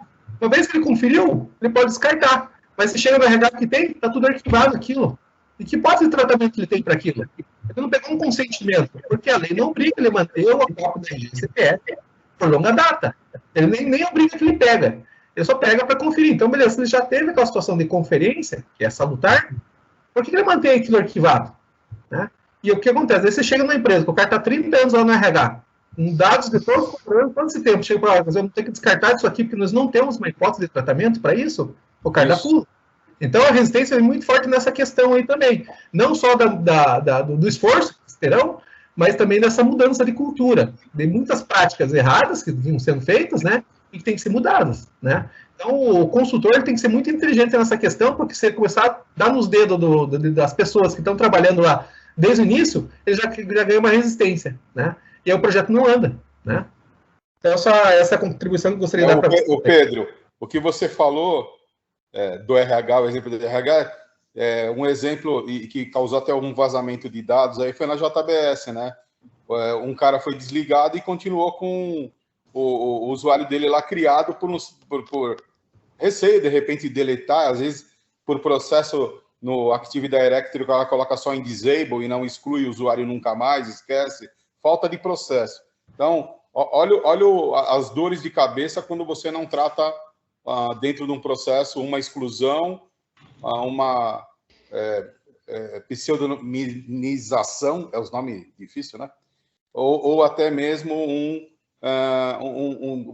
Uma vez que ele conferiu, ele pode descartar. Mas se chega no RH que tem, está tudo arquivado aquilo. E que hipótese de tratamento ele tem para aquilo? Ele não pegou um consentimento, porque a lei não obriga ele a manter a cópia do RG e CPF por longa data. Ele nem obriga que ele pega. Ele só pega para conferir. Então, beleza, se ele já teve aquela situação de conferência, que é salutar, por que ele mantém aquilo arquivado? Né? E o que acontece? Aí você chega numa empresa, o cara está 30 anos lá no RH, com dados de todos os controles, todo esse tempo, chega para lá, eu vou ter que descartar isso aqui, porque nós não temos uma hipótese de tratamento para isso, o cara dá pulo. Então, a resistência é muito forte nessa questão aí também. Não só do esforço que terão, mas também dessa mudança de cultura. Tem muitas práticas erradas que vinham sendo feitas, né? E que tem que ser mudadas, né? Então, o consultor ele tem que ser muito inteligente nessa questão, porque se ele começar a dar nos dedos das pessoas que estão trabalhando lá desde o início, ele já ganha uma resistência, né? E aí o projeto não anda, né? Então, essa contribuição que eu gostaria de dar para você. O Pedro, o que você falou do RH, o exemplo do RH, um exemplo que causou até algum vazamento de dados aí foi na JBS, né? Um cara foi desligado e continuou com o usuário dele lá criado por receio, de repente, de deletar, às vezes por processo no Active Directory, ela coloca só em disable e não exclui o usuário nunca mais, esquece, falta de processo. Então, olha as dores de cabeça quando você não trata dentro de um processo uma exclusão, uma pseudonimização, é os nomes difíceis, né? Ou até mesmo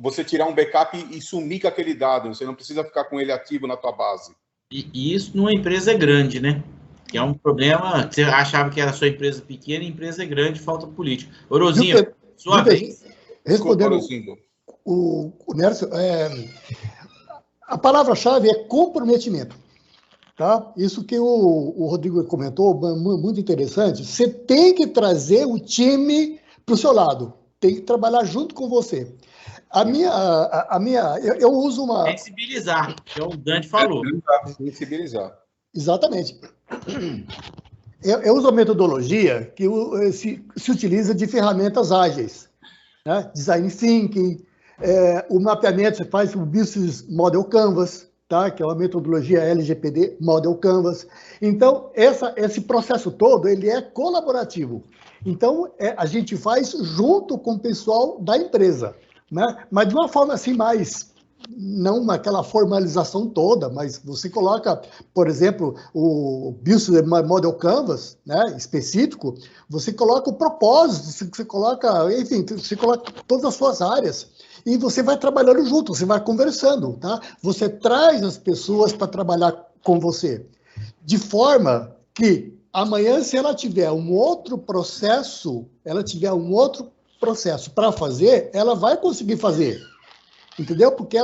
você tirar um backup e sumir com aquele dado, você não precisa ficar com ele ativo na tua base. E isso numa empresa grande, né? Que é um problema, você achava que era sua empresa pequena, empresa grande, falta política. Orozinho, sua vez. Respondendo o Nércio, a palavra-chave é comprometimento. Tá? Isso que o Rodrigo comentou, muito interessante. Você tem que trazer o time para o seu lado, tem que trabalhar junto com você. Eu uso uma... Sensibilizar, que o Dante falou. Sensibilizar. Exatamente. Eu uso a metodologia que se utiliza de ferramentas ágeis, né? Design Thinking, o mapeamento, você faz o Business Model Canvas, tá? Que é uma metodologia LGPD Model Canvas. Então, esse processo todo, ele é colaborativo. Então, a gente faz junto com o pessoal da empresa, né? Mas de uma forma assim mais, não naquela formalização toda, mas você coloca, por exemplo, o Business Model Canvas, né, específico, você coloca o propósito, você coloca, enfim, você coloca todas as suas áreas. E você vai trabalhando junto, você vai conversando, tá? Você traz as pessoas para trabalhar com você. De forma que amanhã, se ela tiver um outro processo para fazer, ela vai conseguir fazer. Entendeu? Porque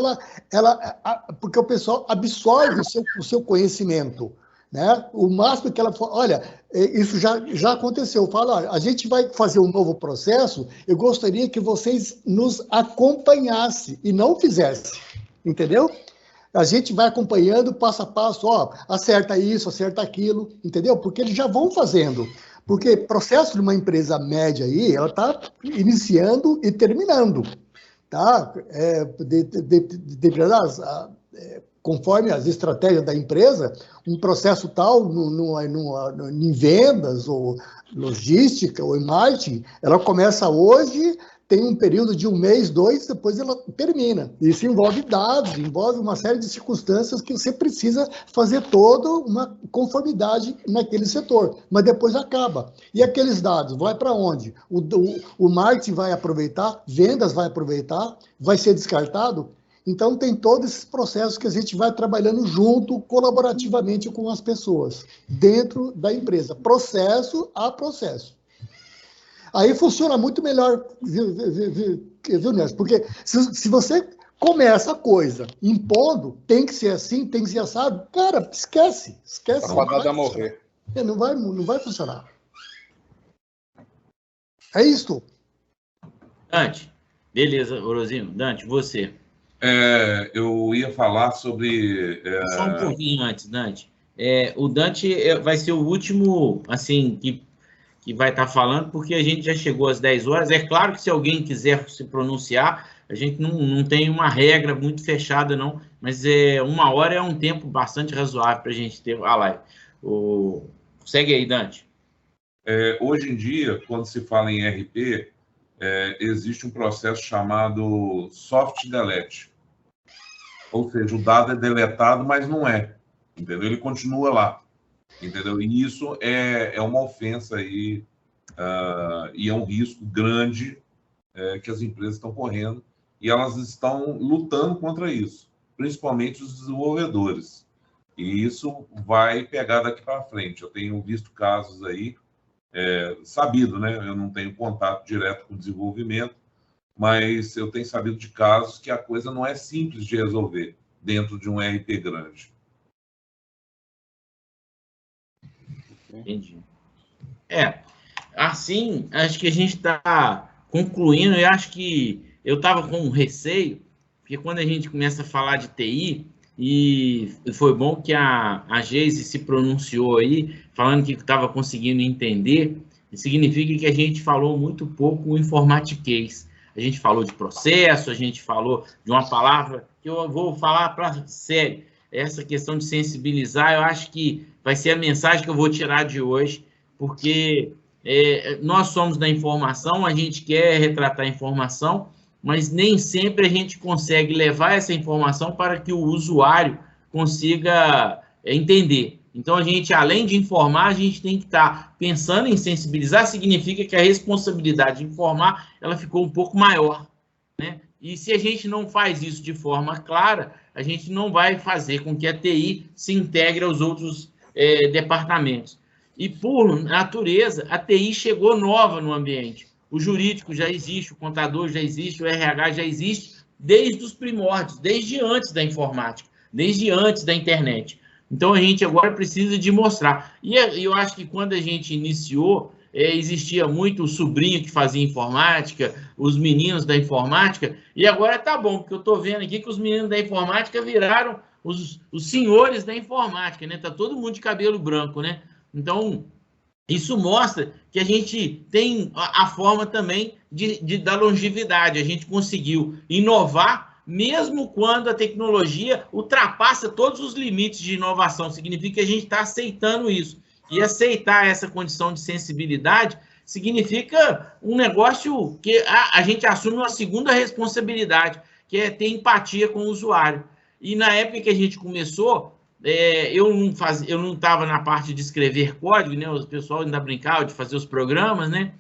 porque o pessoal absorve o seu conhecimento. Né? O máximo que ela fala, olha, isso já aconteceu. Fala, olha, a gente vai fazer um novo processo, eu gostaria que vocês nos acompanhassem e não fizessem. Entendeu? A gente vai acompanhando passo a passo, ó, acerta isso, acerta aquilo, entendeu? Porque eles já vão fazendo. Porque processo de uma empresa média aí, ela está iniciando e terminando, tá? Conforme as estratégias da empresa, um processo tal em vendas, ou logística, ou em marketing, ela começa hoje, tem um período de 1 mês, 2, depois ela termina. Isso envolve dados, envolve uma série de circunstâncias que você precisa fazer toda uma conformidade naquele setor, mas depois acaba. E aqueles dados, vai para onde? O marketing vai aproveitar, vendas vai aproveitar, vai ser descartado? Então, tem todos esses processos que a gente vai trabalhando junto, colaborativamente com as pessoas, dentro da empresa, processo a processo. Aí funciona muito melhor, viu, Nelson? Porque se você começa a coisa impondo, tem que ser assim, tem que ser assado, cara, esquece. Tá fadado a morrer. Não vai funcionar. É isso. Dante, beleza, Orozinho. Dante, você. Eu ia falar sobre... Só um pouquinho antes, Dante. O Dante vai ser o último, assim, que vai estar falando, porque a gente já chegou às 10 horas. É claro que se alguém quiser se pronunciar, a gente não tem uma regra muito fechada, não, mas 1 hora é um tempo bastante razoável para a gente ter a live. Segue aí, Dante. Hoje em dia, quando se fala em RP, existe um processo chamado soft delete. Ou seja, o dado é deletado, mas não é. Entendeu? Ele continua lá. Entendeu? E isso é uma ofensa aí, e é um risco grande que as empresas estão correndo, e elas estão lutando contra isso, principalmente os desenvolvedores. E isso vai pegar daqui para frente. Eu tenho visto casos aí, sabido, né? Eu não tenho contato direto com o desenvolvimento, mas eu tenho sabido de casos que a coisa não é simples de resolver dentro de um RP grande. Entendi. Assim, acho que a gente está concluindo. Eu acho que eu estava com receio, porque quando a gente começa a falar de TI, e foi bom que a Geise se pronunciou aí, falando que estava conseguindo entender, significa que a gente falou muito pouco o informatiquês. A gente falou de processo, a gente falou de uma palavra que eu vou falar para sério. Essa questão de sensibilizar, eu acho que vai ser a mensagem que eu vou tirar de hoje, porque nós somos da informação, a gente quer retratar a informação, mas nem sempre a gente consegue levar essa informação para que o usuário consiga entender. Então, a gente, além de informar, a gente tem que estar pensando em sensibilizar, significa que a responsabilidade de informar, ela ficou um pouco maior, né? E se a gente não faz isso de forma clara, a gente não vai fazer com que a TI se integre aos outros departamentos. E, por natureza, a TI chegou nova no ambiente. O jurídico já existe, o contador já existe, o RH já existe desde os primórdios, desde antes da informática, desde antes da internet. Então, a gente agora precisa de mostrar. E eu acho que quando a gente iniciou, existia muito o sobrinho que fazia informática, os meninos da informática, e agora tá bom, porque eu estou vendo aqui que os meninos da informática viraram os senhores da informática, né? Tá todo mundo de cabelo branco, né? Então, isso mostra que a gente tem a forma também da longevidade. A gente conseguiu inovar, mesmo quando a tecnologia ultrapassa todos os limites de inovação. Significa que a gente está aceitando isso. E aceitar essa condição de sensibilidade significa um negócio que a gente assume uma segunda responsabilidade, que é ter empatia com o usuário. E na época que a gente começou, eu não estava na parte de escrever código, né? O pessoal ainda brincava de fazer os programas, né?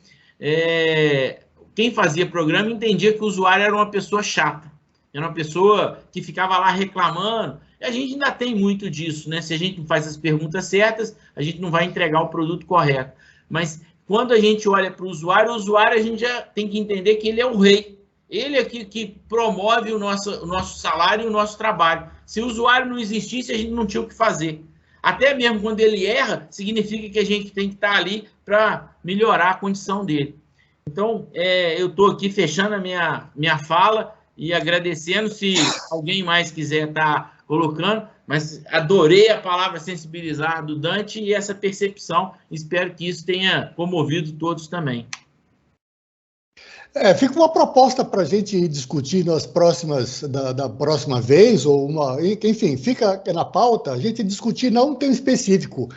Quem fazia programa entendia que o usuário era uma pessoa chata, era uma pessoa que ficava lá reclamando. E a gente ainda tem muito disso, né? Se a gente não faz as perguntas certas, a gente não vai entregar o produto correto. Mas quando a gente olha para o usuário a gente já tem que entender que ele é o rei. Ele é que promove o nosso salário e o nosso trabalho. Se o usuário não existisse, a gente não tinha o que fazer. Até mesmo quando ele erra, significa que a gente tem que estar ali para melhorar a condição dele. Então, eu estou aqui fechando a minha fala e agradecendo. Se alguém mais quiser estar colocando, mas adorei a palavra sensibilizar do Dante e essa percepção. Espero que isso tenha comovido todos também. Fica uma proposta para a gente discutir nas próximas, da próxima vez, ou enfim, fica na pauta, a gente discutir não um tema específico,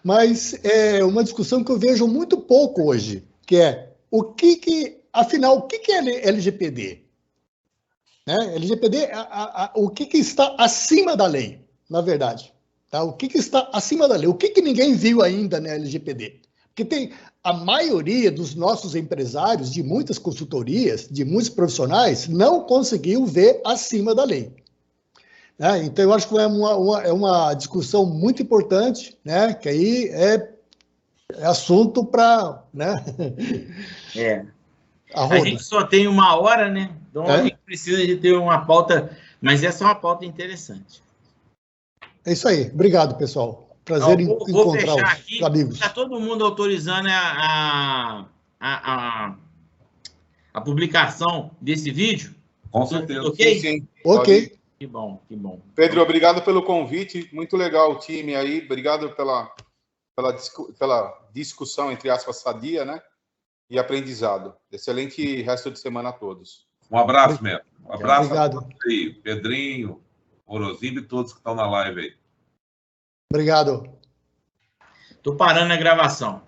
mas é uma discussão que eu vejo muito pouco hoje, que é afinal, o que é LGPD? LGPD, o que está acima da lei, na verdade? Tá? O que está acima da lei? O que ninguém viu ainda na LGPD? Porque tem a maioria dos nossos empresários, de muitas consultorias, de muitos profissionais, não conseguiu ver acima da lei. Então, eu acho que é uma discussão muito importante, né? Que aí é assunto para... Né? A gente só tem 1 hora, né? Então a gente precisa de ter uma pauta, mas essa é uma pauta interessante. É isso aí. Obrigado, pessoal. Prazer em encontrar os amigos. Está todo mundo autorizando a publicação desse vídeo? Com certeza. Ok? Sim. Ok. Que bom, que bom. Pedro, obrigado pelo convite. Muito legal o time aí. Obrigado pela discussão, entre aspas, sadia, né? E aprendizado. Excelente resto de semana a todos. Um abraço, Neto. Um abraço Obrigado. a todos aí. Pedrinho, Orozimbo e todos que estão na live aí. Obrigado. Estou parando a gravação.